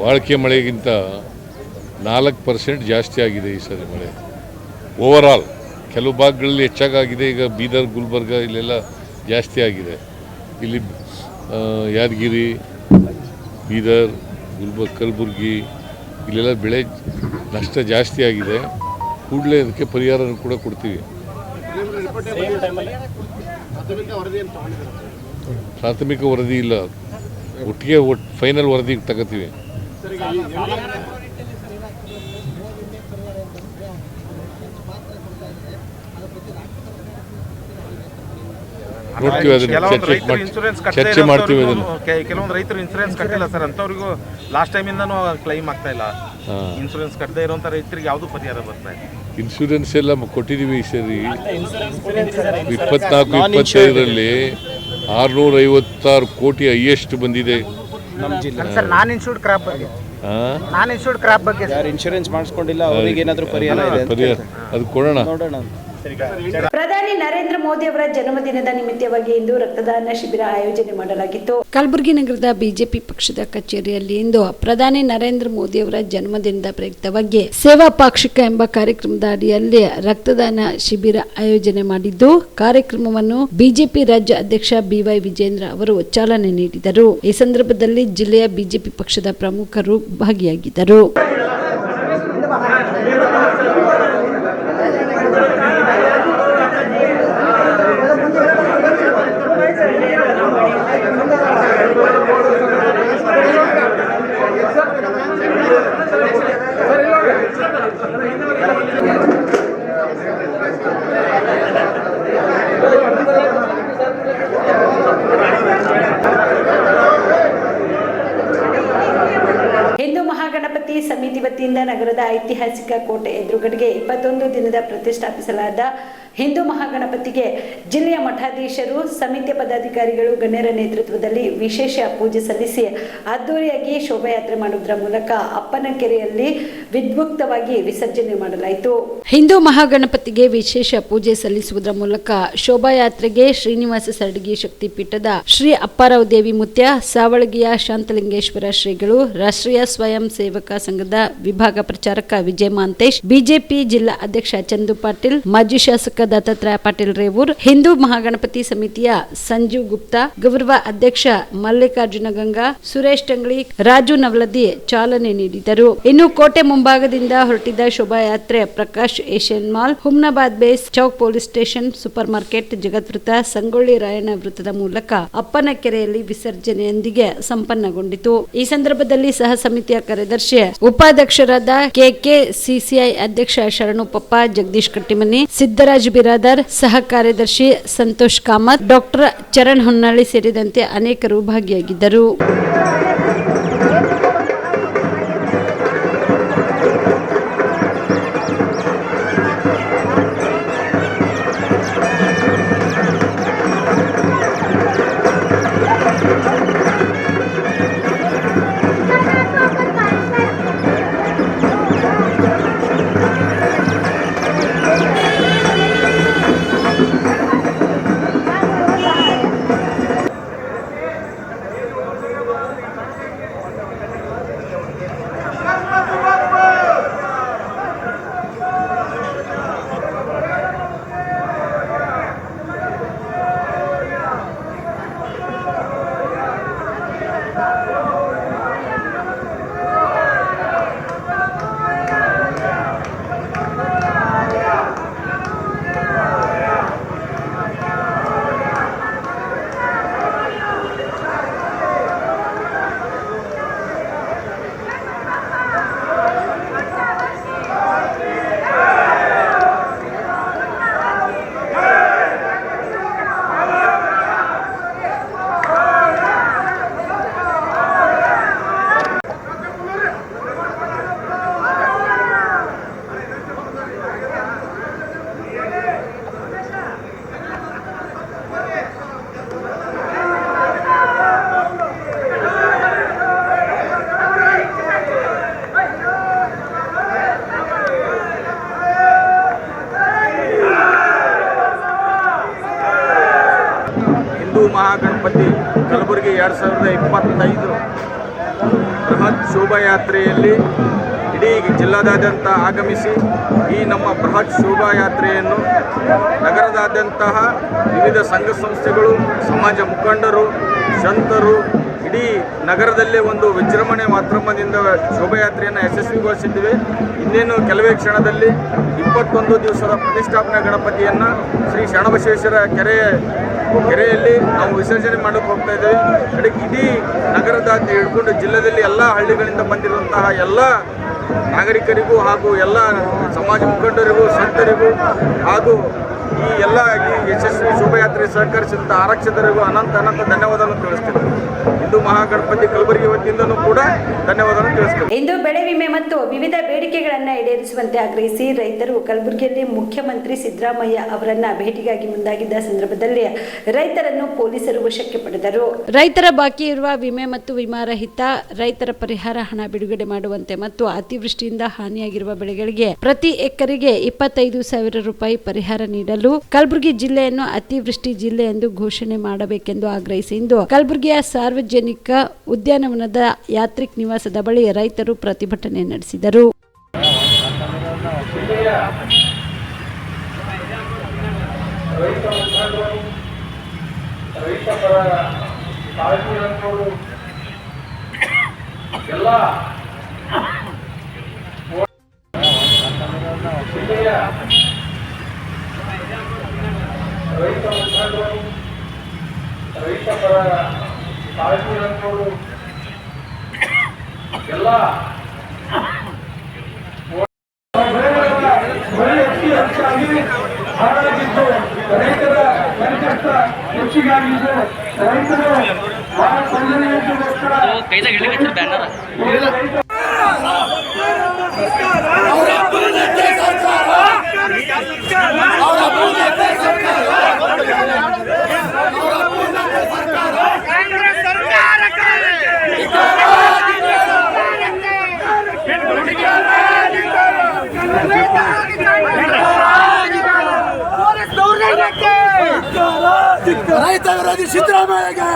F: ವಾಳಿಕೆ ಮಳೆಗಿಂತ 4% ಜಾಸ್ತಿ ಆಗಿದೆ ಈ ಸಾರಿ ಮಳೆ. ಓವರಾಲ್ ಕೆಲವು ಭಾಗಗಳಲ್ಲಿ ಹೆಚ್ಚಾಗಿದೆ. ಈಗ ಬೀದರ್, ಗುಲ್ಬರ್ಗ ಇಲ್ಲೆಲ್ಲ ಜಾಸ್ತಿ ಆಗಿದೆ. ಇಲ್ಲಿ ಯಾದಗಿರಿ, ಬೀದರ್, ಕಲಬುರ್ಗಿ ಇಲ್ಲೆಲ್ಲ ಬೆಳೆ ನಷ್ಟ ಜಾಸ್ತಿ ಆಗಿದೆ. ಕೂಡಲೇ ಅದಕ್ಕೆ ಪರಿಹಾರ ಕೂಡ ಕೊಡ್ತೀವಿ. ಪ್ರಾಥಮಿಕ ವರದಿ ಇಲ್ಲ, ಒಟ್ಟಿಗೆ ಫೈನಲ್ ವರದಿ ತಗೋತೀವಿ. ನೋಡ್ತೀವಿ, ಚರ್ಚೆ ಮಾಡ್ತೀವಿ.
G: ಕೆಲವೊಂದು ರೈತರು ಇನ್ಸೂರೆನ್ಸ್ ಕಟ್ಟಿಲ್ಲ ಸರ್, ಅಂತವ್ರಿಗೂ ಲಾಸ್ಟ್ ಟೈಮ್ ಇಂದನೂ ಕ್ಲೈಮ್ ಆಗ್ತಾ ಇಲ್ಲ. ಇನ್ಸೂರೆನ್ಸ್ ಕಟ್ಟದೇ ಇರುವಂತ ರೈತರಿಗೆ ಯಾವ್ದು ಪರಿಹಾರ ಬರ್ತಾ ಇಲ್ಲ.
F: ಇನ್ಶೂರೆನ್ಸ್ ಎಲ್ಲ ಕೊಟ್ಟಿದ್ದೀವಿ ಈ ಸರಿ. 24-25ರಲ್ಲಿ 656 ಕೋಟಿ ಹೈಯೆಸ್ಟ್ ಬಂದಿದೆ.
G: ನಾನ್ ಇನ್ಶೂರ್ಡ್ ಕ್ರಾಪ್ ಬಗ್ಗೆ ಇನ್ಶೂರೆನ್ಸ್ ಮಾಡಿಸ್ಕೊಂಡಿಲ್ಲ, ಅವರಿಗೆ ಏನಾದರೂ ಪರಿಹಾರ
F: ಅದು ಕೊಡೋಣ.
A: ಪ್ರಧಾನಿ ನರೇಂದ್ರ ಮೋದಿ ಅವರ ಜನ್ಮದಿನದ ನಿಮಿತ್ತವಾಗಿ ಇಂದು ರಕ್ತದಾನ ಶಿಬಿರ ಆಯೋಜನೆ ಮಾಡಲಾಗಿತ್ತು. ಕಲಬುರಗಿ ನಗರದ ಬಿಜೆಪಿ ಪಕ್ಷದ ಕಚೇರಿಯಲ್ಲಿ ಇಂದು ಪ್ರಧಾನಿ ನರೇಂದ್ರ ಮೋದಿ ಅವರ ಜನ್ಮದಿನದ ಪ್ರಯುಕ್ತವಾಗಿ ಸೇವಾ ಪಾಕ್ಷಿಕ ಎಂಬ ಕಾರ್ಯಕ್ರಮದ ಅಡಿಯಲ್ಲಿ ರಕ್ತದಾನ ಶಿಬಿರ ಆಯೋಜನೆ ಮಾಡಿದ್ದು, ಕಾರ್ಯಕ್ರಮವನ್ನು ಬಿಜೆಪಿ ರಾಜ್ಯ ಅಧ್ಯಕ್ಷ ಬಿವೈ ವಿಜೇಂದ್ರ ಅವರು ಚಾಲನೆ ನೀಡಿದರು. ಈ ಸಂದರ್ಭದಲ್ಲಿ ಜಿಲ್ಲೆಯ ಬಿಜೆಪಿ ಪಕ್ಷದ ಪ್ರಮುಖರು ಭಾಗಿಯಾಗಿದ್ದರು. ಹಿಂದೂ ಮಹಾಗಣಪತಿ ಸಮಿತಿ ವತಿಯಿಂದ ನಗರದ ಐತಿಹಾಸಿಕ ಕೋಟೆ ಎದುರುಗಡೆಗೆ 21 ದಿನದ ಪ್ರತಿಷ್ಠಾಪಿಸಲಾದ ಹಿಂದೂ ಮಹಾಗಣಪತಿಗೆ ಜಿಲ್ಲೆಯ ಮಠಾಧೀಶರು, ಸಮಿತಿಯ ಪದಾಧಿಕಾರಿಗಳು, ಗಣ್ಯರ ನೇತೃತ್ವದಲ್ಲಿ ವಿಶೇಷ ಪೂಜೆ ಸಲ್ಲಿಸಿ ಅದ್ದೂರಿಯಾಗಿ ಶೋಭಾಯಾತ್ರೆ ಮಾಡುವುದರ ಮೂಲಕ ಅಪ್ಪನಕೆರೆಯಲ್ಲಿ ವಿದ್ಯುಕ್ತವಾಗಿ ವಿಸರ್ಜನೆ ಮಾಡಲಾಯಿತು. ಹಿಂದೂ ಮಹಾಗಣಪತಿಗೆ ವಿಶೇಷ ಪೂಜೆ ಸಲ್ಲಿಸುವುದರ ಮೂಲಕ ಶೋಭಾಯಾತ್ರೆಗೆ ಶ್ರೀನಿವಾಸ ಸರಡಗಿ ಶಕ್ತಿಪೀಠದ ಶ್ರೀ ಅಪ್ಪಾರಾವ್ ದೇವಿ ಮುತ್ಯ, ಸಾವಳಗಿಯ ಶಾಂತಲಿಂಗೇಶ್ವರ ಶ್ರೀಗಳು, ರಾಷ್ಟ್ರೀಯ ಸ್ವಯಂ ಸೇವಕ ಸಂಘದ ವಿಭಾಗ ಪ್ರಚಾರಕ ವಿಜಯ ಮಾಂತೇಶ್, ಬಿಜೆಪಿ ಜಿಲ್ಲಾ ಅಧ್ಯಕ್ಷ ಚಂದು ಪಾಟೀಲ್, ಮಾಜಿ ಶಾಸಕ ದತ್ತಾತ್ರೇಯ ಪಾಟೀಲ್ ರೇವೂರ್, ಹಿಂದೂ ಮಹಾಗಣಪತಿ ಸಮಿತಿಯ ಸಂಜೀವ್ ಗುಪ್ತಾ, ಗೌರವ ಅಧ್ಯಕ್ಷ ಮಲ್ಲಿಕಾರ್ಜುನ ಗಂಗಾ, ಸುರೇಶ್ ಟಂಗ್ಳಿ, ರಾಜು ನವಲದಿ ಚಾಲನೆ ನೀಡಿದರು. ಇನ್ನು ಕೋಟೆ ಮುಂಭಾಗದಿಂದ ಹೊರಟಿದ್ದ ಶೋಭಾಯಾತ್ರೆ Prakash Asian mall, Humnabad base, chowk police station, super market, Jagat ವೃತ್ತ, ಸಂಗೊಳ್ಳಿ ರಾಯಣ್ಣ ವೃತ್ತದ ಮೂಲಕ ಅಪ್ಪನ ಕೆರೆಯಲ್ಲಿ ವಿಸರ್ಜನೆಯೊಂದಿಗೆ ಸಂಪನ್ನಗೊಂಡಿತು. ಈ ಸಂದರ್ಭದಲ್ಲಿ ಸಹ ಸಮಿತಿಯ ಕಾರ್ಯದರ್ಶಿ ಉಪಾಧ್ಯಕ್ಷರಾದ ಕೆಕೆಸಿಸಿಐ ಅಧ್ಯಕ್ಷ ಶರಣು ಪಪ್ಪ, ಜಗದೀಶ್ ಕಟ್ಟಿಮನಿ, ಸಿದ್ದರಾಜ್ ಬಿರಾದರ್, ಸಹ ಕಾರ್ಯದರ್ಶಿ ಸಂತೋಷ್ ಕಾಮತ್, ಡಾಕ್ಟರ್ ಚರಣ್ ಹೊನ್ನಾಳಿ ಸೇರಿದಂತೆ ಅನೇಕರು ಭಾಗಿಯಾಗಿದ್ದರು.
G: ಮಹಾಗಣಪತಿ ಕಲಬುರಗಿ 2025 ಬೃಹತ್ ಶೋಭಾಯಾತ್ರೆಯಲ್ಲಿ ಇಡೀ ಜಿಲ್ಲಾದಾದ್ಯಂತ ಆಗಮಿಸಿ ಈ ನಮ್ಮ ಬೃಹತ್ ಶೋಭಾಯಾತ್ರೆಯನ್ನು ನಗರದಾದ್ಯಂತಹ ವಿವಿಧ ಸಂಘ ಸಂಸ್ಥೆಗಳು, ಸಮಾಜ ಮುಖಂಡರು, ಸಂತರು ಇಡೀ ನಗರದಲ್ಲೇ ಒಂದು ವಿಜೃಂಭಣೆ ಮಾತ್ರಮದಿಂದ ಶೋಭಾಯಾತ್ರೆಯನ್ನು ಯಶಸ್ವಿಗೊಳಿಸಿದ್ದೇವೆ. ಇನ್ನೇನು ಕೆಲವೇ ಕ್ಷಣದಲ್ಲಿ 21 ದಿವಸದ ಪ್ರತಿಷ್ಠಾಪನಾ ಗಣಪತಿಯನ್ನು ಶ್ರೀ ಶರಣಬಸವೇಶ್ವರ ಕೆರೆಯಲ್ಲಿ ನಾವು ವಿಸರ್ಜನೆ ಮಾಡಕ್ಕೆ ಹೋಗ್ತಾ ಇದ್ದೇವೆ. ಕಡೆಗೆ ಇಡೀ ನಗರದಾದ್ಯಂತ ಹಿಡ್ಕೊಂಡು ಜಿಲ್ಲೆಯಲ್ಲಿ ಎಲ್ಲ ಹಳ್ಳಿಗಳಿಂದ ಬಂದಿರುವಂತಹ ಎಲ್ಲ ನಾಗರಿಕರಿಗೂ ಹಾಗೂ ಎಲ್ಲ ಸಮಾಜ ಮುಖಂಡರಿಗೂ, ಸಂತರಿಗೂ ಹಾಗೂ ಈ ಎಲ್ಲ ಈ ಯಶಸ್ವಿ ಶೋಭಾಯಾತ್ರೆ ಸಹಕರಿಸಿದಂಥ ಆರಕ್ಷಕರಿಗೂ ಅನಂತ ಧನ್ಯವಾದವನ್ನು ತಿಳಿಸ್ತೇನೆ. ಹಿಂದೂ ಮಹಾಗಣಪತಿ ಕಲಬುರಗಿ ವತಿಯಿಂದನೂ ಕೂಡ ಧನ್ಯವಾದವನ್ನು ತಿಳಿಸ್ತೇನೆ.
A: ಇಂದು ಬೆಳೆ ವಿಮೆ ಮತ್ತು ವಿವಿಧ ಬೇಡಿಕೆಗಳನ್ನು ಈಡೇರಿಸುವಂತೆ ಆಗ್ರಹಿಸಿ ರೈತರು ಕಲಬುರಗಿಯಲ್ಲಿ ಮುಖ್ಯಮಂತ್ರಿ ಸಿದ್ದರಾಮಯ್ಯ ಅವರನ್ನ ಭೇಟಿಗಾಗಿ ಮುಂದಾಗಿದ್ದ ಸಂದರ್ಭದಲ್ಲಿ ರೈತರನ್ನು ಪೊಲೀಸರು ವಶಕ್ಕೆ ಪಡೆದರು. ರೈತರ ಬಾಕಿ ಇರುವ ವಿಮೆ ಮತ್ತು ವಿಮಾರಹಿತ ರೈತರ ಪರಿಹಾರ ಹಣ ಬಿಡುಗಡೆ ಮಾಡುವಂತೆ ಮತ್ತು ಅತಿವೃಷ್ಟಿಯಿಂದ ಹಾನಿಯಾಗಿರುವ ಬೆಳೆಗಳಿಗೆ ಪ್ರತಿ ಎಕರೆಗೆ 25,000 ರೂಪಾಯಿ ಪರಿಹಾರ ನೀಡಲು ಕಲಬುರಗಿ ಜಿಲ್ಲೆಯನ್ನು ಅತಿವೃಷ್ಟಿ ಜಿಲ್ಲೆ ಎಂದು ಘೋಷಣೆ ಮಾಡಬೇಕೆಂದು ಆಗ್ರಹಿಸಿ ಇಂದು ಕಲಬುರಗಿಯ ಸಾರ್ವಜನಿಕ ಉದ್ಯಾನವನದ ಯಾತ್ರಿಕ್ ನಿವಾಸದ ಬಳಿ ರೈತರು ಪ್ರತಿಭಟನೆ ನಡೆಸಿದರು.
H: ಬ್ಯಾನರ್ ರೈತ ವಿರೋಧಿ ಸಿದ್ದರಾಮಯ್ಯಗೆ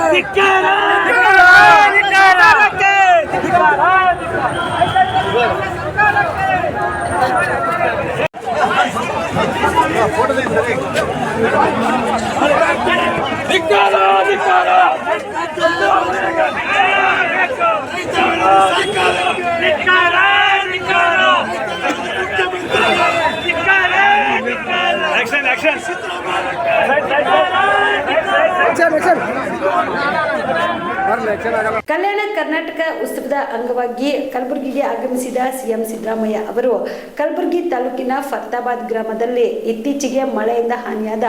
A: ಕಲ್ಯಾಣ ಕರ್ನಾಟಕ ಉತ್ಸವದ ಅಂಗವಾಗಿ ಕಲಬುರಗಿಗೆ ಆಗಮಿಸಿದ ಸಿಎಂ ಸಿದ್ದರಾಮಯ್ಯ ಅವರು ಕಲಬುರಗಿ ತಾಲೂಕಿನ ಫರ್ತಾಬಾದ್ ಗ್ರಾಮದಲ್ಲಿ ಇತ್ತೀಚೆಗೆ ಮಳೆಯಿಂದ ಹಾನಿಯಾದ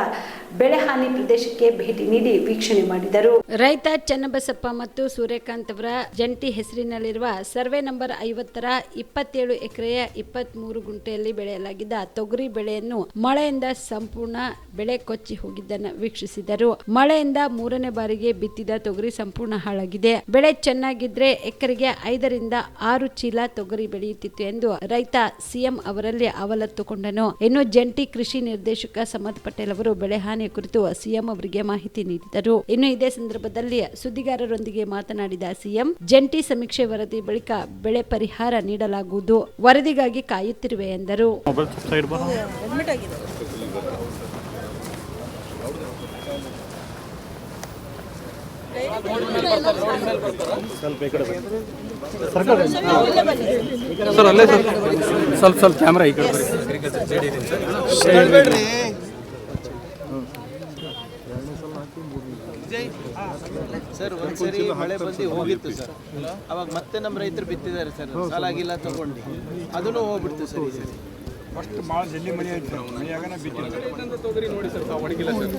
A: ಬೆಳೆ ಹಾನಿ ಪ್ರದೇಶಕ್ಕೆ ಭೇಟಿ ನೀಡಿ ವೀಕ್ಷಣೆ ಮಾಡಿದರು. ರೈತ ಚನ್ನಬಸಪ್ಪ ಮತ್ತು ಸೂರ್ಯಕಾಂತ್ ಅವರ ಜಂಟಿ ಹೆಸರಿನಲ್ಲಿರುವ ಸರ್ವೆ ನಂಬರ್ 50ರ 27 ಎಕರೆಯ 23 ಗುಂಟೆಯಲ್ಲಿ ಬೆಳೆಯಲಾಗಿದ್ದ ತೊಗರಿ ಬೆಳೆಯನ್ನು ಮಳೆಯಿಂದ ಸಂಪೂರ್ಣ ಬೆಳೆ ಕೊಚ್ಚಿ ಹೋಗಿದ್ದನ್ನು ವೀಕ್ಷಿಸಿದರು. ಮಳೆಯಿಂದ 3ನೇ ಬಾರಿಗೆ ಬಿತ್ತಿದ ತೊಗರಿ ಸಂಪೂರ್ಣ ಹಾಳಾಗಿದೆ. ಬೆಳೆ ಚೆನ್ನಾಗಿದ್ರೆ ಎಕರೆಗೆ 5 ರಿಂದ 6 ಚೀಲ ತೊಗರಿ ಬೆಳೆಯುತ್ತಿತ್ತು ಎಂದು ರೈತ ಸಿಎಂ ಅವರಲ್ಲಿ ಅವಲತ್ತುಕೊಂಡನು. ಇನ್ನು ಜಂಟಿ ಕೃಷಿ ನಿರ್ದೇಶಕ ಸಮದ್ ಪಟೇಲ್ ಅವರು ಬೆಳೆ ಹಾನಿ ಕುರಿತು ಸಿಎಂ ಅವರಿಗೆ ಮಾಹಿತಿ ನೀಡಿದರು. ಇನ್ನು ಇದೇ ಸಂದರ್ಭದಲ್ಲಿ ಸುದ್ದಿಗಾರರೊಂದಿಗೆ ಮಾತನಾಡಿದ ಸಿಎಂ, ಜಂಟಿ ಸಮೀಕ್ಷೆ ವರದಿ ಬಳಿಕ ಬೆಳೆ ಪರಿಹಾರ ನೀಡಲಾಗುವುದು, ವರದಿಗಾಗಿ ಕಾಯುತ್ತಿರುವೆ ಎಂದರು.
I: ಸ್ವಲ್ಪ ಕ್ಯಾಮ್ರಾ ಈ ಕಡೆ
J: ಸರ್. ಒಂದ್ಸರಿ ಮಳೆ ಬಂದು ಹೋಗಿತ್ತು ಸರ್, ಅವಾಗ ಮತ್ತೆ ನಮ್ಮ ರೈತರು ಬಿತ್ತಿದ್ದಾರೆ ಸರ್, ಸಾಲ ಆಗಿಲ್ಲ ತಗೊಂಡು ಅದನ್ನು ಹೋಗ್ಬಿಡ್ತು ಸರ್. ಈ ಸರಿ
I: ಫಸ್ಟ್ ಭಾಳ ಜಲ್ದಿ ಮಳೆ ಆಯ್ತು, ಮಳೆಯಾಗನ ಬಿತ್ತಿಲ್ಲ ತೊಗರಿ ನೋಡಿ ಸರ್, ಒಣಗಿಲ್ಲ ಸರ್.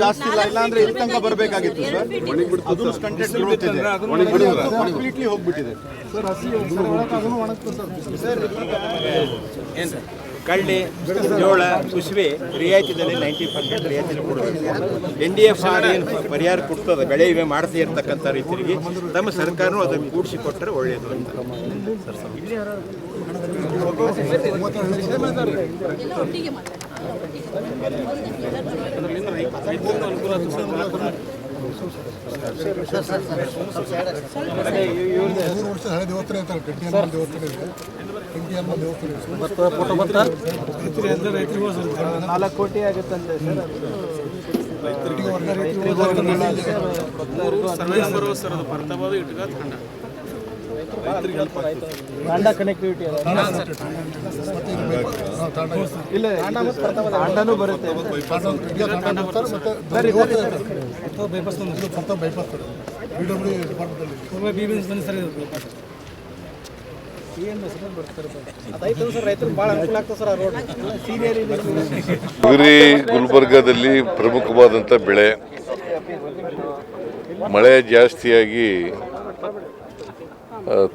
H: ಜಾಸ್ತಿ ಇಲ್ಲ, ಇಲ್ಲ ಅಂದ್ರೆ ಇಲ್ಲಿ ತನಕ ಬರಬೇಕಾಗಿತ್ತು ಸರ್. ಅದು ಸ್ಟಂಟೆಡ್ ಗ್ರೋತ್ ಇದೆ, ಕಂಪ್ಲೀಟ್ಲಿ ಹೋಗ್ಬಿಟ್ಟಿದೆ ಸರ್.
J: ಏನು ಸರ್, ಕಳ್ಳಿ, ಜೋಳ, ಕುಸುಬೆ ರಿಯಾಯಿತಿದಲ್ಲಿ 90% ರಿಯಾಯಿತಿ ಕೊಡಬೇಕು. NDF ಏನು ಪರಿಹಾರ ಕೊಡ್ತದೆ, ಬೆಳೆ ವಿಮೆ ಮಾಡದೇ ಇರ್ತಕ್ಕಂಥ ರೈತರಿಗೆ ನಮ್ಮ ಸರ್ಕಾರನೂ ಅದನ್ನು ಕೂಡಿಸಿ ಕೊಟ್ಟರೆ ಒಳ್ಳೆಯದು ಅಂತ.
B: $4 ಕೋಟಿ ಆಗುತ್ತಂತೆ ತಾಂಡ ಕನೆಕ್ಟಿವಿಟಿ ಇಲ್ಲ, ತಾಂಡನೂ ಬರುತ್ತೆ.
E: ತೊಗರಿ ಗುಲ್ಬರ್ಗಾದಲ್ಲಿ ಪ್ರಮುಖವಾದಂಥ ಬೆಳೆ. ಮಳೆ ಜಾಸ್ತಿಯಾಗಿ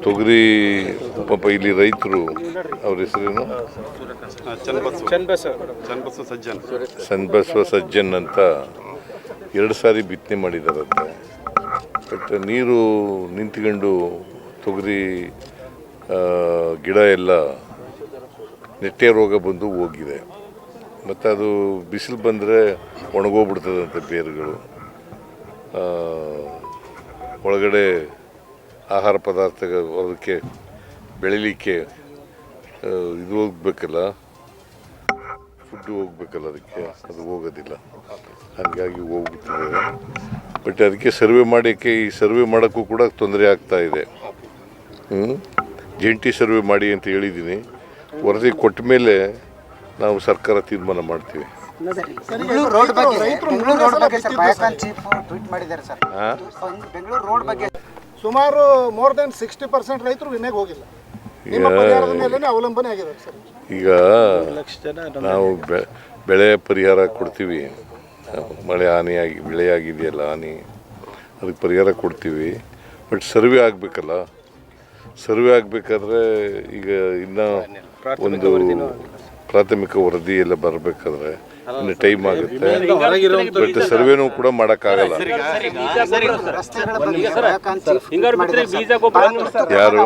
E: ತೊಗರಿ ಪಾಪ ಇಲ್ಲಿ ರೈತರು, ಅವ್ರ ಹೆಸರೇನು, ಚನ್ನಬಸವ ಸಜ್ಜನ್ ಅಂತ 2 ಸಾರಿ ಬಿತ್ತನೆ ಮಾಡಿದಾರಂತೆ. ಬಟ್ ನೀರು ನಿಂತ್ಕೊಂಡು ತೊಗರಿ ಗಿಡ ಎಲ್ಲ ನೆಟ್ಟೆ ರೋಗ ಬಂದು ಹೋಗಿದೆ. ಮತ್ತು ಅದು ಬಿಸಿಲು ಬಂದರೆ ಒಣಗೋಗ್ಬಿಡ್ತದಂತೆ ಬೇರುಗಳು. ಒಳಗಡೆ ಆಹಾರ ಪದಾರ್ಥಗಳು ಅದಕ್ಕೆ ಬೆಳಿಲಿಕ್ಕೆ ಇದು ಹೋಗ್ಬೇಕಲ್ಲ, ಫುಡ್ಡು ಹೋಗ್ಬೇಕಲ್ಲ, ಅದಕ್ಕೆ ಅದು ಹೋಗೋದಿಲ್ಲ, ಹಾಗಾಗಿ ಹೋಗ್ಬಿಟ್ಟಿದೆ. ಬಟ್ ಅದಕ್ಕೆ ಸರ್ವೆ ಮಾಡೋಕ್ಕೆ, ಈ ಸರ್ವೆ ಮಾಡೋಕ್ಕೂ ಕೂಡ ತೊಂದರೆ ಆಗ್ತಾ ಇದೆ. ಜಂಟಿ ಸರ್ವೆ ಮಾಡಿ ಅಂತ ಹೇಳಿದ್ದೀನಿ. ವರದಿ ಕೊಟ್ಟ ಮೇಲೆ ನಾವು ಸರ್ಕಾರ ತೀರ್ಮಾನ ಮಾಡ್ತೀವಿ.
H: ಸುಮಾರು ಮೋರ್ ದೆನ್ 60% ರೈತರು ವಿಮೆಗೆ ಹೋಗಿಲ್ಲ. ಅವಲಂಬನೆ ಆಗಿದ್ದಾರೆ ಸರ್.
E: ಈಗ ನಾವು ಬೆಳೆ ಪರಿಹಾರ ಕೊಡ್ತೀವಿ, ಮಳೆ ಹಾನಿಯಾಗಿ ಬೆಳೆಯಾಗಿದೆಯಲ್ಲ ಹಾನಿ, ಅದಕ್ಕೆ ಪರಿಹಾರ ಕೊಡ್ತೀವಿ. ಬಟ್ ಸರ್ವೆ ಆಗಬೇಕಲ್ಲ, ಸರ್ವೆ ಆಗಬೇಕಾದ್ರೆ ಈಗ ಇನ್ನೂ ಒಂದು ಪ್ರಾಥಮಿಕ ವರದಿ ಎಲ್ಲ ಬರಬೇಕಾದ್ರೆ ಇನ್ನು ಟೈಮ್ ಆಗುತ್ತೆ. ಬಟ್ ಸರ್ವೆನೂ ಕೂಡ ಮಾಡೋಕ್ಕಾಗಲ್ಲ. ಯಾರು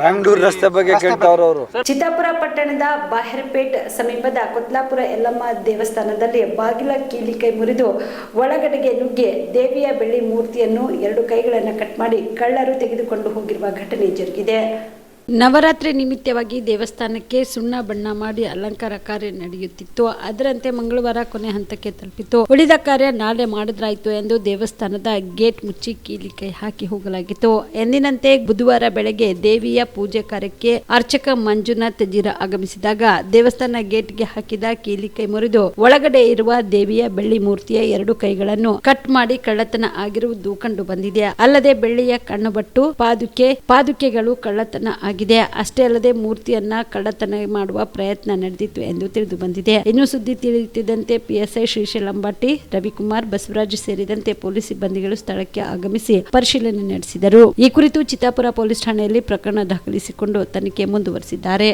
I: ಬೆಂಗಳೂರು ರಸ್ತೆ ಬಗ್ಗೆ ಕೇಳ್ತಾವ್ರು ಅವರು.
A: ಚಿತ್ತಾಪುರ ಪಟ್ಟಣದ ಬಾಹಿರಪೇಟ್ ಸಮೀಪದ ಕೊತ್ಲಾಪುರ ಯಲ್ಲಮ್ಮ ದೇವಸ್ಥಾನದಲ್ಲಿ ಬಾಗಿಲ ಕೀಲಿಕೈ ಮುರಿದು ಒಳಗಡೆಗೆ ನುಗ್ಗಿ ದೇವಿಯ ಬೆಳ್ಳಿ ಮೂರ್ತಿಯನ್ನು 2 ಕೈಗಳನ್ನು ಕಟ್ ಮಾಡಿ ಕಳ್ಳರು ತೆಗೆದುಕೊಂಡು ಹೋಗಿರುವ ಘಟನೆ ಜರುಗಿದೆ. ನವರಾತ್ರಿ ನಿಮಿತ್ತವಾಗಿ ದೇವಸ್ಥಾನಕ್ಕೆ ಸುಣ್ಣ ಬಣ್ಣ ಮಾಡಿ ಅಲಂಕಾರ ಕಾರ್ಯ ನಡೆಯುತ್ತಿತ್ತು. ಅದರಂತೆ ಮಂಗಳವಾರ ಕೊನೆ ಹಂತಕ್ಕೆ ತಲುಪಿತು. ಉಳಿದ ಕಾರ್ಯ ನಾಳೆ ಮಾಡಿದ್ರಾಯ್ತು ಎಂದು ದೇವಸ್ಥಾನದ ಗೇಟ್ ಮುಚ್ಚಿ ಕೀಲಿಕೈ ಹಾಕಿ ಹೋಗಲಾಗಿತ್ತು. ಎಂದಿನಂತೆ ಬುಧವಾರ ಬೆಳಗ್ಗೆ ದೇವಿಯ ಪೂಜೆ ಕಾರ್ಯಕ್ಕೆ ಅರ್ಚಕ ಮಂಜುನಾಥ್ ಜೀರಾ ಆಗಮಿಸಿದಾಗ ದೇವಸ್ಥಾನ ಗೇಟ್ಗೆ ಹಾಕಿದ ಕೀಲಿಕೈ ಮುರಿದು ಒಳಗಡೆ ಇರುವ ದೇವಿಯ ಬೆಳ್ಳಿ ಮೂರ್ತಿಯ 2 ಕೈಗಳನ್ನು ಕಟ್ ಮಾಡಿ ಕಳ್ಳತನ ಆಗಿರುವುದು ಕಂಡು ಬಂದಿದೆ. ಅಲ್ಲದೆ ಬೆಳ್ಳಿಯ ಕಣ್ಣುಬಟ್ಟು ಪಾದುಕೆಗಳು ಕಳ್ಳತನ ಆಗಿದೆ. ಅಷ್ಟೇ ಅಲ್ಲದೆ ಮೂರ್ತಿಯನ್ನ ಕಳ್ಳತನ ಮಾಡುವ ಪ್ರಯತ್ನ ನಡೆದಿತ್ತು ಎಂದು ತಿಳಿದು ಬಂದಿದೆ. ಇನ್ನು ಸುದ್ದಿ ತಿಳಿಯುತ್ತಿದ್ದಂತೆ PSI ಶ್ರೀಶೈಲಂಬಟ್ಟಿ, ರವಿಕುಮಾರ್, ಬಸವರಾಜ್ ಸೇರಿದಂತೆ ಪೊಲೀಸ್ ಸಿಬ್ಬಂದಿಗಳು ಸ್ಥಳಕ್ಕೆ ಆಗಮಿಸಿ ಪರಿಶೀಲನೆ ನಡೆಸಿದರು. ಈ ಕುರಿತು ಚಿತ್ತಾಪುರ ಪೊಲೀಸ್ ಠಾಣೆಯಲ್ಲಿ ಪ್ರಕರಣ ದಾಖಲಿಸಿಕೊಂಡು ತನಿಖೆ ಮುಂದುವರೆಸಿದ್ದಾರೆ.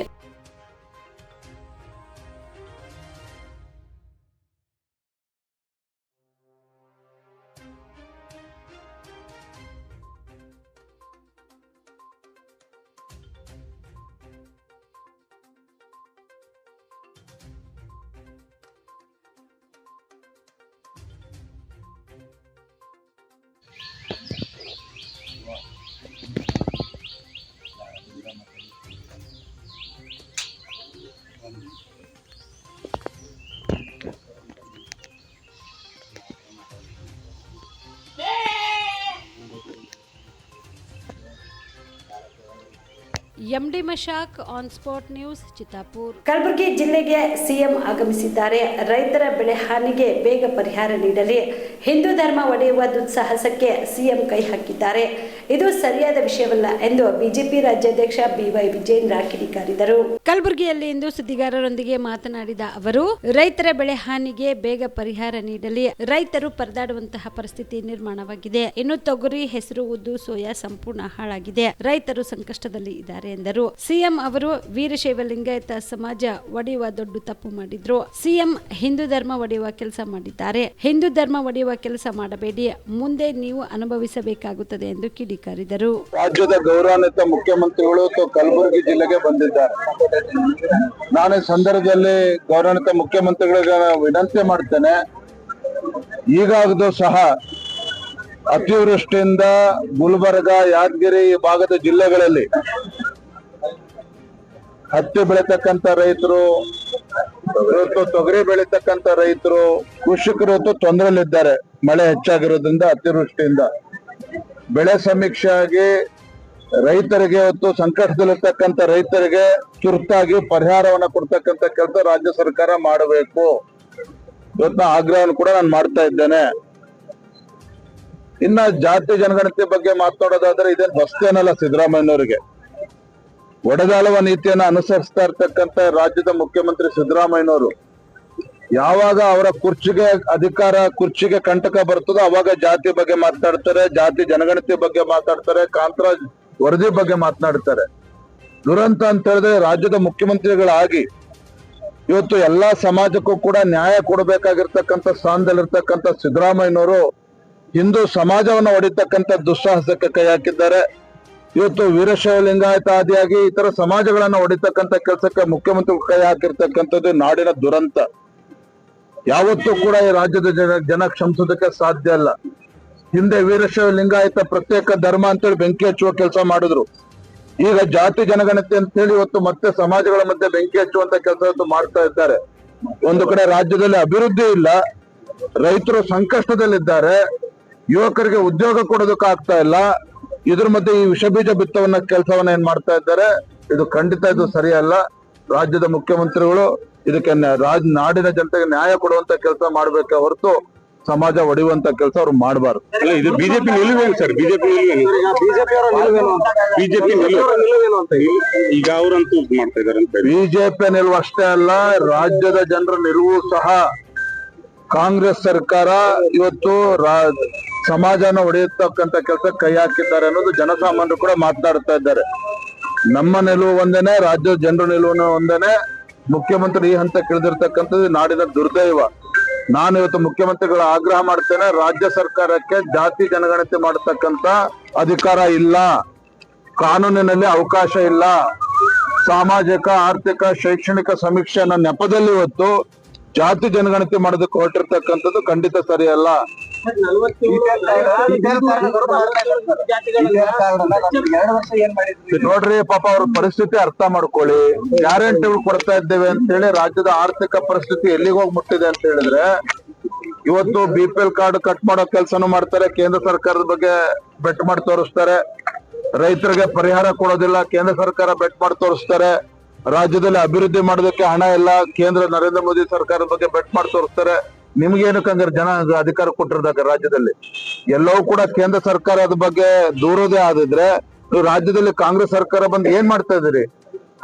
A: MD Mashak on spot news Chittapur. Kalaburagi ಜಿಲ್ಲೆಗೆ ಸಿಎಂ ಆಗಮಿಸಿದ್ದಾರೆ. ರೈತರ ಬೆಳೆ ಹಾನಿಗೆ ಬೇಗ ಪರಿಹಾರ ನೀಡಲಿ. ಹಿಂದೂ ಧರ್ಮ ಒಡೆಯುವ ದುಸ್ಸಾಹಸಕ್ಕೆ ಸಿಎಂ ಕೈ ಹಾಕಿದ್ದಾರೆ. ಇದು ಸರಿಯಾದ ವಿಷಯವಲ್ಲ ಎಂದು ಬಿಜೆಪಿ ರಾಜ್ಯಾಧ್ಯಕ್ಷ BY ವಿಜೇಂದ್ರ ಕಿಡಿಕಾರಿದರು. ಕಲಬುರಗಿಯಲ್ಲಿ ಇಂದು ಸುದ್ದಿಗಾರರೊಂದಿಗೆ ಮಾತನಾಡಿದ ಅವರು, ರೈತರ ಬೆಳೆ ಹಾನಿಗೆ ಬೇಗ ಪರಿಹಾರ ನೀಡಲಿ. ರೈತರು ಪರದಾಡುವಂತಹ ಪರಿಸ್ಥಿತಿ ನಿರ್ಮಾಣವಾಗಿದೆ. ಇನ್ನು ತೊಗರಿ, ಹೆಸರು, ಉದ್ದು, ಸೋಯಾ ಸಂಪೂರ್ಣ ಹಾಳಾಗಿದೆ. ರೈತರು ಸಂಕಷ್ಟದಲ್ಲಿ ಇದ್ದಾರೆ ಎಂದರು. ಸಿಎಂ ಅವರು ವೀರಶೈವ ಲಿಂಗಾಯತ ಸಮಾಜ ಒಡೆಯುವ ದೊಡ್ಡ ತಪ್ಪು ಮಾಡಿದ್ರು. ಸಿಎಂ ಹಿಂದೂ ಧರ್ಮ ಒಡೆಯುವ ಕೆಲಸ ಮಾಡಿದ್ದಾರೆ. ಹಿಂದೂ ಧರ್ಮ ಒಡೆಯುವ ಕೆಲಸ ಮಾಡಬೇಡಿ, ಮುಂದೆ ನೀವು ಅನುಭವಿಸಬೇಕಾಗುತ್ತದೆ ಎಂದು ಕಿಡಿಕಾರಿದರು.
C: ರಾಜ್ಯದ ಗೌರವಾನ್ವಿತ ಮುಖ್ಯಮಂತ್ರಿಗಳು ಕಲಬುರಗಿ ಜಿಲ್ಲೆಗೆ ಬಂದಿದ್ದಾರೆ. ನಾನು ಈ ಸಂದರ್ಭದಲ್ಲಿ ಗೌರವಾನ್ವಿತ ಮುಖ್ಯಮಂತ್ರಿಗಳಿಗೆ ವಿನಂತಿ ಮಾಡ್ತೇನೆ, ಈಗಾಗಲೂ ಸಹ ಅತಿವೃಷ್ಟಿಯಿಂದ ಗುಲ್ಬರ್ಗ, ಯಾದಗಿರಿ ಈ ಭಾಗದ ಜಿಲ್ಲೆಗಳಲ್ಲಿ ಹತ್ತಿ ಬೆಳೀತಕ್ಕಂಥ ರೈತರು, ಇವತ್ತು ತೊಗರಿ ಬೆಳೀತಕ್ಕಂಥ ರೈತರು, ಕೃಷಿಕರು ಇವತ್ತು ತೊಂದರೆಯಲ್ಲಿದ್ದಾರೆ. ಮಳೆ ಹೆಚ್ಚಾಗಿರೋದ್ರಿಂದ, ಅತಿವೃಷ್ಟಿಯಿಂದ ಬೆಳೆ ಸಮೀಕ್ಷೆ ಆಗಿ ರೈತರಿಗೆ, ಇವತ್ತು ಸಂಕಷ್ಟದಲ್ಲಿರ್ತಕ್ಕಂಥ ರೈತರಿಗೆ ತುರ್ತಾಗಿ ಪರಿಹಾರವನ್ನ ಕೊಡ್ತಕ್ಕಂಥ ಕೆಲಸ ರಾಜ್ಯ ಸರ್ಕಾರ ಮಾಡಬೇಕು. ಇವತ್ತಿನ ಆಗ್ರಹವನ್ನು ಕೂಡ ನಾನು ಮಾಡ್ತಾ ಇದ್ದೇನೆ. ಇನ್ನ ಜಾತಿ ಜನಗಣತಿ ಬಗ್ಗೆ ಮಾತನಾಡೋದಾದ್ರೆ ಇದೇನು ಹೊಸತೇನಲ್ಲ. ಸಿದ್ದರಾಮಯ್ಯನವರಿಗೆ ಒಡೆದಾಳುವ ನೀತಿಯನ್ನ ಅನುಸರಿಸ್ತಾ ಇರ್ತಕ್ಕಂಥ ರಾಜ್ಯದ ಮುಖ್ಯಮಂತ್ರಿ ಸಿದ್ದರಾಮಯ್ಯನವರು ಯಾವಾಗ ಅವರ ಕುರ್ಚಿಗೆ ಕಂಟಕ ಬರ್ತದೋ ಅವಾಗ ಜಾತಿ ಬಗ್ಗೆ ಮಾತನಾಡ್ತಾರೆ, ಜಾತಿ ಜನಗಣತಿ ಬಗ್ಗೆ ಮಾತಾಡ್ತಾರೆ, ಕಾಂತರಾಜ್ ವರದಿ ಬಗ್ಗೆ ಮಾತನಾಡ್ತಾರೆ. ದುರಂತ ಅಂತ ಹೇಳಿದ್ರೆ ರಾಜ್ಯದ ಮುಖ್ಯಮಂತ್ರಿಗಳಾಗಿ ಇವತ್ತು ಎಲ್ಲಾ ಸಮಾಜಕ್ಕೂ ಕೂಡ ನ್ಯಾಯ ಕೊಡಬೇಕಾಗಿರ್ತಕ್ಕಂಥ ಸ್ಥಾನದಲ್ಲಿರ್ತಕ್ಕಂಥ ಸಿದ್ದರಾಮಯ್ಯನವರು ಹಿಂದೂ ಸಮಾಜವನ್ನು ಹೊಡಿತಕ್ಕಂಥ ದುಸ್ಸಾಹಸಕ್ಕೆ ಕೈ ಹಾಕಿದ್ದಾರೆ. ಇವತ್ತು ವೀರಶೈವ ಲಿಂಗಾಯತ ಆದಿಯಾಗಿ ಇತರ ಸಮಾಜಗಳನ್ನ ಹೊಡಿತಕ್ಕಂಥ ಕೆಲಸಕ್ಕೆ ಮುಖ್ಯಮಂತ್ರಿ ಕೈ ಹಾಕಿರ್ತಕ್ಕಂಥದ್ದು ನಾಡಿನ ದುರಂತ. ಯಾವತ್ತೂ ಕೂಡ ಈ ರಾಜ್ಯದ ಜನ ಕ್ಷಮಿಸೋದಕ್ಕೆ ಸಾಧ್ಯ ಇಲ್ಲ. ಹಿಂದೆ ವೀರಶೈವ ಲಿಂಗಾಯತ ಪ್ರತ್ಯೇಕ ಧರ್ಮ ಅಂತೇಳಿ ಬೆಂಕಿ ಹಚ್ಚುವ ಕೆಲಸ ಮಾಡಿದ್ರು. ಈಗ ಜಾತಿ ಜನಗಣತಿ ಅಂತ ಹೇಳಿ ಇವತ್ತು ಮತ್ತೆ ಸಮಾಜಗಳ ಮಧ್ಯೆ ಬೆಂಕಿ ಹಚ್ಚುವಂತ ಕೆಲಸ ಇವತ್ತು ಮಾಡ್ತಾ ಇದ್ದಾರೆ. ಒಂದು ಕಡೆ ರಾಜ್ಯದಲ್ಲಿ ಅಭಿವೃದ್ಧಿ ಇಲ್ಲ, ರೈತರು ಸಂಕಷ್ಟದಲ್ಲಿದ್ದಾರೆ, ಯುವಕರಿಗೆ ಉದ್ಯೋಗ ಕೊಡೋದಕ್ಕಾಗ್ತಾ ಇಲ್ಲ. ಇದ್ರ ಮಧ್ಯೆ ಈ ವಿಷಬೀಜ ಬಿತ್ತವನ್ನ ಕೆಲಸವನ್ನ ಏನ್ ಮಾಡ್ತಾ ಇದ್ದಾರೆ, ಇದು ಖಂಡಿತ ಇದು ಸರಿಯಲ್ಲ. ರಾಜ್ಯದ ಮುಖ್ಯಮಂತ್ರಿಗಳು ಇದಕ್ಕೆ ನಾಡಿನ ಜನತೆಗೆ ನ್ಯಾಯ ಕೊಡುವಂತ ಕೆಲಸ ಮಾಡ್ಬೇಕೆ ಹೊರತು ಸಮಾಜ ಒಡೆಯುವಂತ ಕೆಲಸ ಅವ್ರು ಮಾಡಬಾರ್ದು.
H: ಇದು ಬಿಜೆಪಿ ನಿಲುವೇನು ಸರ್? ಬಿಜೆಪಿ ನಿಲುವೇನು ಅಂತ ಈಗ ಅವರಂತೂ ಮಾಡ್ತಾ ಇದಾರೆ ಅಂತ.
C: ಬಿಜೆಪಿ ನಿಲುವು ಅಷ್ಟೇ ಅಲ್ಲ, ರಾಜ್ಯದ ಜನರ ನಿಲುವು ಸಹ. ಕಾಂಗ್ರೆಸ್ ಸರ್ಕಾರ ಇವತ್ತು ಸಮಾಜನ ಒಡೆಯತಕ್ಕಂತ ಕೆಲಸ ಕೈ ಹಾಕಿದ್ದಾರೆ ಅನ್ನೋದು ಜನಸಾಮಾನ್ಯರು ಕೂಡ ಮಾತನಾಡ್ತಾ ಇದ್ದಾರೆ. ನಮ್ಮ ನಿಲುವು ಒಂದೇನೆ, ರಾಜ್ಯದ ಜನರ ನಿಲುವು ಒಂದೇನೆ. ಮುಖ್ಯಮಂತ್ರಿ ಈ ಹಂತ ಕೇಳಿದಿರ್ತಕ್ಕಂಥದ್ದು ನಾಡಿನ ದುರ್ದೈವ. ನಾನು ಇವತ್ತು ಮುಖ್ಯಮಂತ್ರಿಗಳ ಆಗ್ರಹ ಮಾಡ್ತೇನೆ, ರಾಜ್ಯ ಸರ್ಕಾರಕ್ಕೆ ಜಾತಿ ಜನಗಣತಿ ಮಾಡತಕ್ಕಂತ ಅಧಿಕಾರ ಇಲ್ಲ, ಕಾನೂನಿನಲ್ಲಿ ಅವಕಾಶ ಇಲ್ಲ. ಸಾಮಾಜಿಕ, ಆರ್ಥಿಕ, ಶೈಕ್ಷಣಿಕ ಸಮೀಕ್ಷೆಯ ನೆಪದಲ್ಲಿ ಇವತ್ತು ಜಾತಿ ಜನಗಣತಿ ಮಾಡೋದಕ್ಕೆ ಹೊರಟಿರ್ತಕ್ಕಂಥದ್ದು ಖಂಡಿತ ಸರಿಯಲ್ಲ. ನೋಡ್ರಿ, ಪಾಪ ಅವ್ರ ಪರಿಸ್ಥಿತಿ ಅರ್ಥ ಮಾಡ್ಕೊಳ್ಳಿ. ಗ್ಯಾರಂಟಿಗಳು ಕೊಡ್ತಾ ಇದ್ದೇವೆ ಅಂತ ಹೇಳಿ ರಾಜ್ಯದ ಆರ್ಥಿಕ ಪರಿಸ್ಥಿತಿ ಎಲ್ಲಿಗೆ ಹೋಗಿ ಮುಟ್ಟಿದೆ ಅಂತ ಹೇಳಿದ್ರೆ, ಇವತ್ತು BPL ಕಾರ್ಡ್ ಕಟ್ ಮಾಡೋ ಕೆಲಸನೂ ಮಾಡ್ತಾರೆ, ಕೇಂದ್ರ ಸರ್ಕಾರದ ಬಗ್ಗೆ ಬೆಟ್ ಮಾಡಿ ತೋರಿಸ್ತಾರೆ. ರೈತರಿಗೆ ಪರಿಹಾರ ಕೊಡೋದಿಲ್ಲ, ಕೇಂದ್ರ ಸರ್ಕಾರ ಬೆಟ್ ಮಾಡಿ ತೋರಿಸ್ತಾರೆ. ರಾಜ್ಯದಲ್ಲಿ ಅಭಿವೃದ್ಧಿ ಮಾಡೋದಕ್ಕೆ ಹಣ ಇಲ್ಲ, ಕೇಂದ್ರ ನರೇಂದ್ರ ಮೋದಿ ಸರ್ಕಾರದ ಬಗ್ಗೆ ಬೆಟ್ ಮಾಡಿ ತೋರಿಸ್ತಾರೆ. ನಿಮ್ಗೇನಕ್ಕೆ ಹಂಗಾರೆ ಜನ ಅಧಿಕಾರ ಕೊಟ್ಟಿರ್ದಾಗ ರಾಜ್ಯದಲ್ಲಿ ಎಲ್ಲವೂ ಕೂಡ ಕೇಂದ್ರ ಸರ್ಕಾರದ ಬಗ್ಗೆ ದೂರೋದೇ ಆದಿದ್ರೆ, ನೀವು ರಾಜ್ಯದಲ್ಲಿ ಕಾಂಗ್ರೆಸ್ ಸರ್ಕಾರ ಬಂದು ಏನ್ ಮಾಡ್ತಾ ಇದೀರಿ?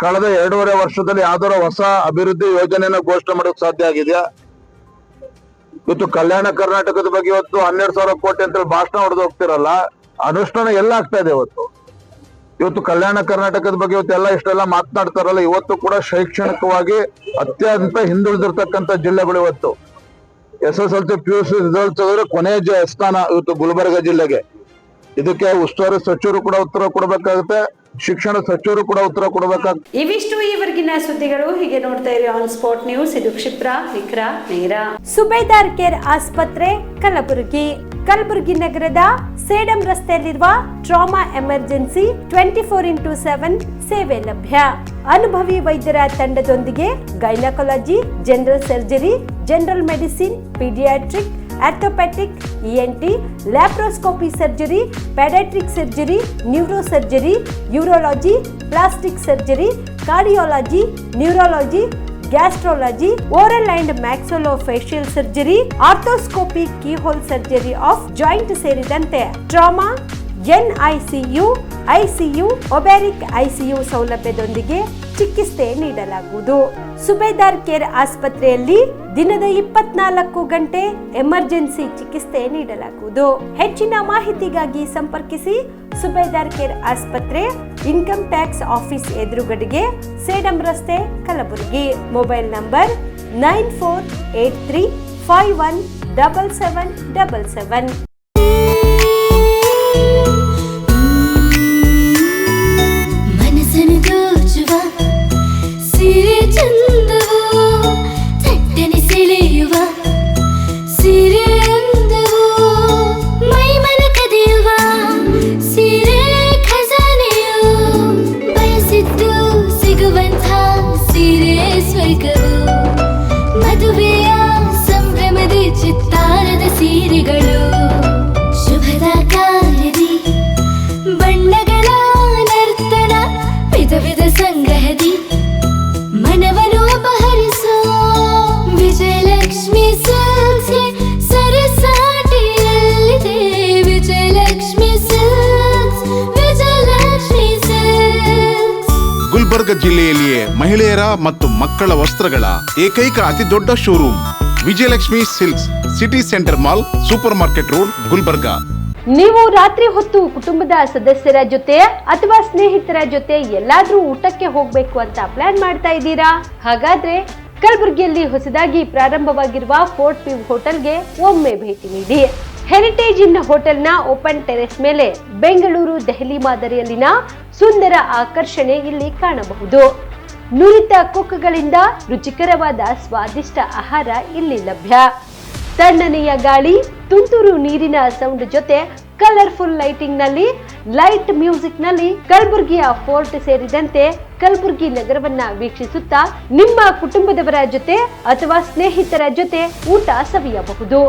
C: ಕಳೆದ 2.5 ವರ್ಷದಲ್ಲಿ ಯಾವ್ದಾರ ಹೊಸ ಅಭಿವೃದ್ಧಿ ಯೋಜನೆಯನ್ನ ಘೋಷಣೆ ಮಾಡೋಕೆ ಸಾಧ್ಯ ಆಗಿದೆಯಾ? ಇವತ್ತು ಕಲ್ಯಾಣ ಕರ್ನಾಟಕದ ಬಗ್ಗೆ ಇವತ್ತು 12,000 ಕೋಟಿ ಅಂತ ಭಾಷಣ ಹೊಡೆದು ಹೋಗ್ತಿರಲ್ಲ, ಅನುಷ್ಠಾನ ಎಲ್ಲ ಆಗ್ತಾ ಇದೆ. ಇವತ್ತು ಕಲ್ಯಾಣ ಕರ್ನಾಟಕದ ಬಗ್ಗೆ ಇವತ್ತೆಲ್ಲ ಇಷ್ಟೆಲ್ಲ ಮಾತನಾಡ್ತಾರಲ್ಲ, ಇವತ್ತು ಕೂಡ ಶೈಕ್ಷಣಿಕವಾಗಿ ಅತ್ಯಂತ ಹಿಂದುಳಿದಿರ್ತಕ್ಕಂಥ ಜಿಲ್ಲೆಗಳು. ಇವತ್ತು SSLC PUC ರಿಸಲ್ಟ್ಸ್ ಹೋದ್ರೆ ಕೊನೆಯ ಸ್ಥಾನ ಇವತ್ತು ಗುಲ್ಬರ್ಗ ಜಿಲ್ಲೆಗೆ. ಇದಕ್ಕೆ ಉಸ್ತುವಾರಿ ಸಚಿವರು ಕೂಡ ಉತ್ತರ ಕೊಡಬೇಕಾಗುತ್ತೆ, ಶಿಕ್ಷಣ ಸಚಿವರು ಕೂಡ ಉತ್ತರ ಕೊಡಬೇಕಾಗುತ್ತೆ.
A: ಇವಿಷ್ಟು ಈವರೆಗಿನ ಸುದ್ದಿಗಳು. ಹೀಗೆ ನೋಡ್ತಾ ಇರಿ ಆನ್ ಸ್ಪಾಟ್ ನ್ಯೂಸ್. ಇದು ಕ್ಷಿಪ್ರ, ನಿಖರ, ನೇರ. ಸುಬೇದಾರ್ ಕೇರ್ ಆಸ್ಪತ್ರೆ, ಕಲಬುರಗಿ ನಗರದ ಸೇಡಂ ರಸ್ತೆಯಲ್ಲಿರುವ ಟ್ರಾಮಾ ಎಮರ್ಜೆನ್ಸಿ 24x7 ಸೇವೆ ಲಭ್ಯ. ಅನುಭವಿ ವೈದ್ಯರ ತಂಡದೊಂದಿಗೆ gynaecology, general surgery, general medicine, paediatric, orthopaedic, ENT, laparoscopy surgery, paediatric surgery, neuro surgery, urology, plastic surgery, cardiology, neurology, gastrology, oral and maxillofacial surgery, arthroscopy, keyhole surgery of joint ಸೇರಿದಂತೆ ಟ್ರಾಮಾ, NICU, ICU, ಒಬ್ಯಾರಿಕ್ ICU ಸೌಲಭ್ಯದೊಂದಿಗೆ ಚಿಕಿತ್ಸೆ ನೀಡಲಾಗುವುದು. ಸುಬೇದಾರ್ ಕೇರ್ ಆಸ್ಪತ್ರೆಯಲ್ಲಿ ದಿನದ 24 ಗಂಟೆ ಎಮರ್ಜೆನ್ಸಿ ಚಿಕಿತ್ಸೆ ನೀಡಲಾಗುವುದು. ಹೆಚ್ಚಿನ ಮಾಹಿತಿಗಾಗಿ ಸಂಪರ್ಕಿಸಿ ಸುಬೇದಾರ್ ಕೇರ್ ಆಸ್ಪತ್ರೆ, ಇನ್ಕಮ್ ಟ್ಯಾಕ್ಸ್ ಆಫೀಸ್ ಎದುರುಗಡೆಗೆ, ಸೇಡಂ ರಸ್ತೆ, ಕಲಬುರಗಿ. Mobile number 9483517777.
K: ಮದುವೆಯ ಸಂಭ್ರಮದ ಚಿತ್ತಾರದ ಸೀರೆಗಳು, ಶುಭದ ಕಾರ್ಯದಿ ಬಣ್ಣಗಳ ನರ್ತನ, ವಿಧ ವಿಧ ಸಂಗ್ರಹದಿ ಮನವನ್ನು ಅಪಹರಿಸೋ ವಿಜಯಲಕ್ಷ್ಮಿ ಸಿಲ್ಕ್ಸ್ ಸರಸಾಟಿಯಲ್ಲಿದೆ. Vijayalakshmi silks, Vijayalakshmi silks.
L: ಗುಲ್ಬರ್ಗ ಜಿಲ್ಲೆಯಲ್ಲಿಯೇ ಮಹಿಳೆಯರ ಮತ್ತು ಮಕ್ಕಳ ವಸ್ತ್ರಗಳ ಏಕೈಕ ಅತಿ ದೊಡ್ಡ showroom Vijayalakshmi silks, city centre mall, super market road, Gulbarga.
A: ನೀವು ರಾತ್ರಿ ಹೊತ್ತು ಕುಟುಂಬದ ಸದಸ್ಯರ ಜೊತೆ ಅಥವಾ ಸ್ನೇಹಿತರ ಜೊತೆ ಎಲ್ಲಾದ್ರೂ ಊಟಕ್ಕೆ ಹೋಗ್ಬೇಕು ಅಂತ ಪ್ಲಾನ್ ಮಾಡ್ತಾ ಇದ್ದೀರಾ? ಹಾಗಾದ್ರೆ ಕಲಬುರಗಿಯಲ್ಲಿ ಹೊಸದಾಗಿ ಪ್ರಾರಂಭವಾಗಿರುವ ಫೋರ್ಟ್ ವ್ಯೂ ಹೋಟೆಲ್ಗೆ ಒಮ್ಮೆ ಭೇಟಿ ನೀಡಿ. ಹೆರಿಟೇಜ್ ಇನ್ ಹೋಟೆಲ್ನ ಓಪನ್ ಟೆರೆಸ್ ಮೇಲೆ ಬೆಂಗಳೂರು, ದೆಹಲಿ ಮಾದರಿಯಲ್ಲಿನ ಸುಂದರ ಆಕರ್ಷಣೆ ಇಲ್ಲಿ ಕಾಣಬಹುದು. ನುರಿತ ಕುಕ್ಗಳಿಂದ ರುಚಿಕರವಾದ ಸ್ವಾದಿಷ್ಟ ಆಹಾರ ಇಲ್ಲಿ ಲಭ್ಯ. ತಣ್ಣನೆಯ ಗಾಳಿ, ತುಂತುರು ನೀರಿನ ಸೌಂಡ್ ಜೊತೆ ಕಲರ್ಫುಲ್ ಲೈಟಿಂಗ್ ನಲ್ಲಿ, ಲೈಟ್ ಮ್ಯೂಸಿಕ್ ನಲ್ಲಿ ಕಲಬುರಗಿಯ ಫೋರ್ಟ್ ಸೇರಿದಂತೆ ಕಲಬುರಗಿ ನಗರವನ್ನ ವೀಕ್ಷಿಸುತ್ತಾ ನಿಮ್ಮ ಕುಟುಂಬದವರ ಜೊತೆ ಅಥವಾ ಸ್ನೇಹಿತರ ಜೊತೆ ಊಟ ಸವಿಯಬಹುದು.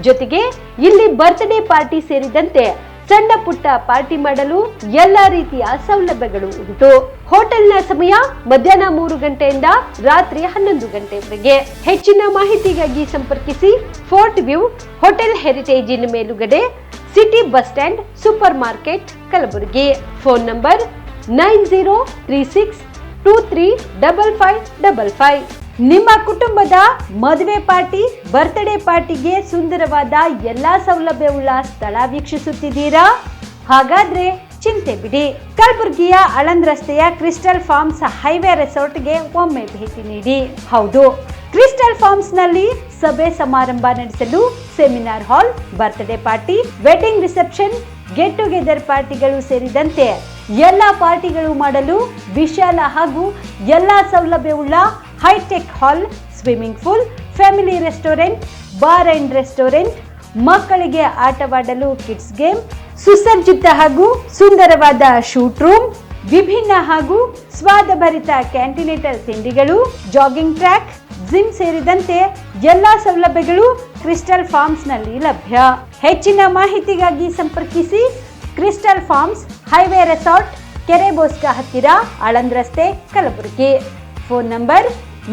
A: ಜೊತೆಗೆ ಇಲ್ಲಿ ಬರ್ತ್ಡೇ ಪಾರ್ಟಿ ಸೇರಿದಂತೆ ಸಣ್ಣ ಪುಟ್ಟ ಪಾರ್ಟಿ ಮಾಡಲು ಎಲ್ಲಾ ರೀತಿಯ ಸೌಲಭ್ಯಗಳು ಉಂಟು. ಹೋಟೆಲ್ನ ಸಮಯ ಮಧ್ಯಾಹ್ನ 3 ಗಂಟೆಯಿಂದ ರಾತ್ರಿ 11 ಗಂಟೆವರೆಗೆ. ಹೆಚ್ಚಿನ ಮಾಹಿತಿಗಾಗಿ ಸಂಪರ್ಕಿಸಿ ಫೋರ್ಟ್ ವ್ಯೂ ಹೋಟೆಲ್ ಹೆರಿಟೇಜಿನ ಮೇಲುಗಡೆ, city bus stand, super market, Kalaburagi. Phone number 9036235555. ನಿಮ್ಮ ಕುಟುಂಬದ ಮದುವೆ ಪಾರ್ಟಿ, ಬರ್ತ್ಡೇ ಪಾರ್ಟಿಗೆ ಸುಂದರವಾದ ಎಲ್ಲಾ ಸೌಲಭ್ಯವುಳ್ಳ ಸ್ಥಳ ವೀಕ್ಷಿಸುತ್ತಿದ್ದೀರಾ? ಹಾಗಾದ್ರೆ ಚಿಂತೆ ಬಿಡಿ. ಕಲಬುರಗಿಯ ಆಳಂದ್ ರಸ್ತೆಯ ಕ್ರಿಸ್ಟಲ್ ಫಾರ್ಮ್ಸ್ ಹೈವೇ ರೆಸಾರ್ಟ್ಗೆ ಒಮ್ಮೆ ಭೇಟಿ ನೀಡಿ. ಹೌದು, ಕ್ರಿಸ್ಟಲ್ ಫಾರ್ಮ್ಸ್ ನಲ್ಲಿ ಸಭೆ ಸಮಾರಂಭ ನಡೆಸಲು seminar hall, birthday party, wedding reception, get together ಪಾರ್ಟಿಗಳು ಸೇರಿದಂತೆ ಎಲ್ಲ ಪಾರ್ಟಿಗಳು ಮಾಡಲು ವಿಶಾಲ ಹಾಗೂ ಎಲ್ಲ ಸೌಲಭ್ಯವುಳ್ಳ hi tech hall, swimming pool, family restaurant, bar and restaurant, ಮಕ್ಕಳಿಗೆ ಆಟವಾಡಲು ಕಿಡ್ಸ್ ಗೇಮ್, ಸುಸಜ್ಜಿತ ಹಾಗೂ ಸುಂದರವಾದ ಶೂಟ್ ರೂಮ್, ವಿಭಿನ್ನ ಹಾಗೂ ಸ್ವಾದಭರಿತ ಕ್ಯಾಂಟಿನೇಟಲ್ ತಿಂಡಿಗಳು, ಜಾಗಿಂಗ್ ಟ್ರ್ಯಾಕ್, ಜಿಮ್ ಸೇರಿದಂತೆ ಎಲ್ಲಾ ಸೌಲಭ್ಯಗಳು ಕ್ರಿಸ್ಟಲ್ ಫಾರ್ಮ್ಸ್ ನಲ್ಲಿ ಲಭ್ಯ. ಹೆಚ್ಚಿನ ಮಾಹಿತಿಗಾಗಿ ಸಂಪರ್ಕಿಸಿ ಕ್ರಿಸ್ಟಲ್ ಫಾರ್ಮ್ಸ್ ಹೈವೇ ರೆಸಾರ್ಟ್, ಕೆರೆಬೋಸ್ಕ ಹತ್ತಿರ, ಆಳಂದ್ ರಸ್ತೆ, ಕಲಬುರಗಿ. Phone number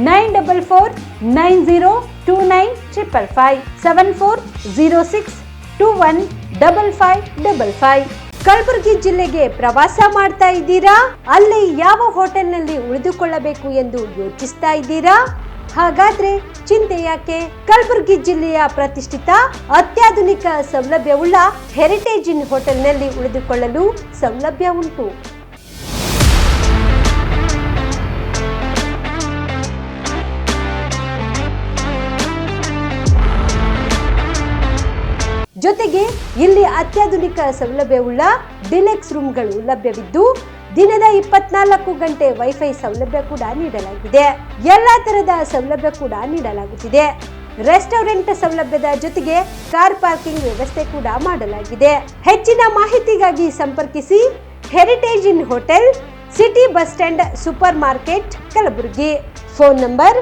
A: 9490295555 7406215555. ಕಲಬುರಗಿ ಜಿಲ್ಲೆಗೆ ಪ್ರವಾಸ ಮಾಡ್ತಾ ಇದ್ದೀರಾ? ಅಲ್ಲಿ ಯಾವ ಹೋಟೆಲ್ನಲ್ಲಿ ಉಳಿದುಕೊಳ್ಳಬೇಕು ಎಂದು ಯೋಚಿಸ್ತಾ ಇದ್ದೀರಾ? ಹಾಗಾದ್ರೆ ಚಿಂತೆ ಯಾಕೆ? ಕಲಬುರಗಿ ಜಿಲ್ಲೆಯ ಪ್ರತಿಷ್ಠಿತ ಅತ್ಯಾಧುನಿಕ ಸೌಲಭ್ಯವುಳ್ಳ ಹೆರಿಟೇಜ್ ಇನ್ ಹೋಟೆಲ್ನಲ್ಲಿ ಉಳಿದುಕೊಳ್ಳಲು ಸೌಲಭ್ಯ ಉಂಟು. ಜೊತೆಗೆ ಇಲ್ಲಿ ಅತ್ಯಾಧುನಿಕ ಸೌಲಭ್ಯವುಳ್ಳ ಡಿಲೆಕ್ಸ್ ರೂಮ್ಗಳು ಲಭ್ಯವಿದ್ದು ದಿನದ 24 ಗಂಟೆ ವೈಫೈ ಸೌಲಭ್ಯ ಕೂಡ ನೀಡಲಾಗಿದೆ. ಎಲ್ಲಾ ತರದ ಸೌಲಭ್ಯ ಕೂಡ ನೀಡಲಾಗುತ್ತಿದೆ. ರೆಸ್ಟೋರೆಂಟ್ ಸೌಲಭ್ಯದ ಜೊತೆಗೆ ಕಾರ್ ಪಾರ್ಕಿಂಗ್ ವ್ಯವಸ್ಥೆ ಕೂಡ ಮಾಡಲಾಗಿದೆ. ಹೆಚ್ಚಿನ ಮಾಹಿತಿಗಾಗಿ ಸಂಪರ್ಕಿಸಿ heritage inn hotel, city bus stand, super market, Kalaburagi. Phone number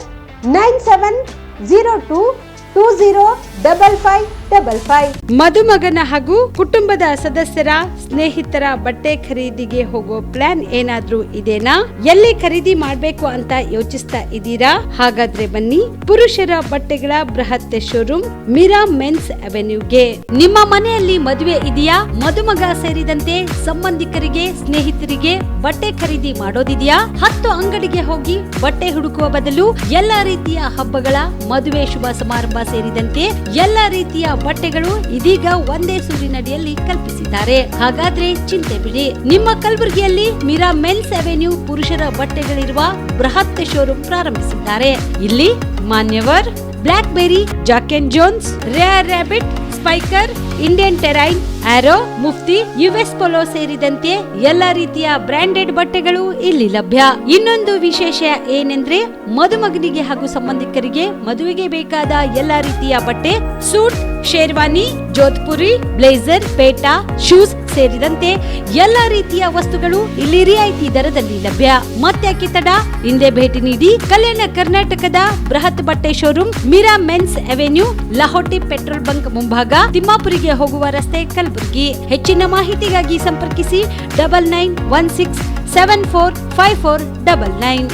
A: 9702205555. ಮದುಮಗನ ಹಾಗೂ ಕುಟುಂಬದ ಸದಸ್ಯರ ಸ್ನೇಹಿತರ ಬಟ್ಟೆ ಖರೀದಿಗೆ ಹೋಗೋ ಪ್ಲಾನ್ ಏನಾದ್ರೂ ಇದೆನಾ? ಎಲ್ಲಿ ಖರೀದಿ ಮಾಡ್ಬೇಕು ಅಂತ ಯೋಚಿಸ್ತಾ ಇದ್ದೀರಾ? ಹಾಗಾದ್ರೆ ಬನ್ನಿ, ಪುರುಷರ ಬಟ್ಟೆಗಳ ಬೃಹತ್ ಶೋರೂಮ್ ಮೀರಾ ಮೆನ್ಸ್ ಅವೆನ್ಯೂಗೆ. ನಿಮ್ಮ ಮನೆಯಲ್ಲಿ ಮದುವೆ ಇದೆಯಾ? ಮದುಮಗ ಸೇರಿದಂತೆ ಸಂಬಂಧಿಕರಿಗೆ, ಸ್ನೇಹಿತರಿಗೆ ಬಟ್ಟೆ ಖರೀದಿ ಮಾಡೋದಿದೆಯಾ? 10 ಅಂಗಡಿಗೆ ಹೋಗಿ ಬಟ್ಟೆ ಹುಡುಕುವ ಬದಲು ಎಲ್ಲಾ ರೀತಿಯ ಹಬ್ಬಗಳ, ಮದುವೆ, ಶುಭ ಸಮಾರಂಭ ಸೇರಿದಂತೆ ಎಲ್ಲ ರೀತಿಯ ಬಟ್ಟೆಗಳು ಇದೀಗ ಒಂದೇ ಸೂರಿನಡಿಯಲ್ಲಿ ಕಲ್ಪಿಸಿದ್ದಾರೆ. ಹಾಗಾದ್ರೆ ಚಿಂತೆ ಬಿಡಿ. ನಿಮ್ಮ ಕಲಬುರಗಿಯಲ್ಲಿ ಮೀರಾ ಮೆನ್ಸ್ ಅವೆನ್ಯೂ ಪುರುಷರ ಬಟ್ಟೆಗಳಿರುವ ಬೃಹತ್ ಶೋರೂಮ್ ಪ್ರಾರಂಭಿಸಿದ್ದಾರೆ. ಇಲ್ಲಿ Manyavar, Blackberry, Jack and Jones, Rare Rabbit, Spykar, Indian Terrain, Arrow, Mufti, US Polo ಸೇರಿದಂತೆ ಎಲ್ಲ ರೀತಿಯ ಬ್ರಾಂಡೆಡ್ ಬಟ್ಟೆಗಳು ಇಲ್ಲಿ ಲಭ್ಯ. ಇನ್ನೊಂದು ವಿಶೇಷ ಏನೆಂದ್ರೆ, ಮದುಮಗನಿಗೆ ಹಾಗೂ ಸಂಬಂಧಿಕರಿಗೆ ಮದುವೆಗೆ ಬೇಕಾದ ಎಲ್ಲಾ ರೀತಿಯ ಬಟ್ಟೆ, ಸೂಟ್, ಶೇರ್ವಾನಿ, ಜೋಧ್ಪುರಿ, ಬ್ಲೇಸರ್, ಪೇಟಾ, ಶೂಸ್ ಸೇರಿದಂತೆ ಎಲ್ಲ ರೀತಿಯ ವಸ್ತುಗಳು ಇಲ್ಲಿ ರಿಯಾಯಿತಿ ದರದಲ್ಲಿ ಲಭ್ಯ. ಮತ್ತ್ಯಾಕೆ ತಡ? ಹಿಂದೆ ಭೇಟಿ ನೀಡಿ. ಕಲ್ಯಾಣ ಕರ್ನಾಟಕದ ಬೃಹತ್ ಬಟ್ಟೆ showroom Meera men's avenue, Lahoti petrol bunk ಮುಂಭಾಗ, ತಿಮ್ಮಾಪುರಿಗೆ ಹೋಗುವ ರಸ್ತೆ, ಕಲಬುರಗಿ. ಹೆಚ್ಚಿನ ಮಾಹಿತಿಗಾಗಿ ಸಂಪರ್ಕಿಸಿ 9916745499.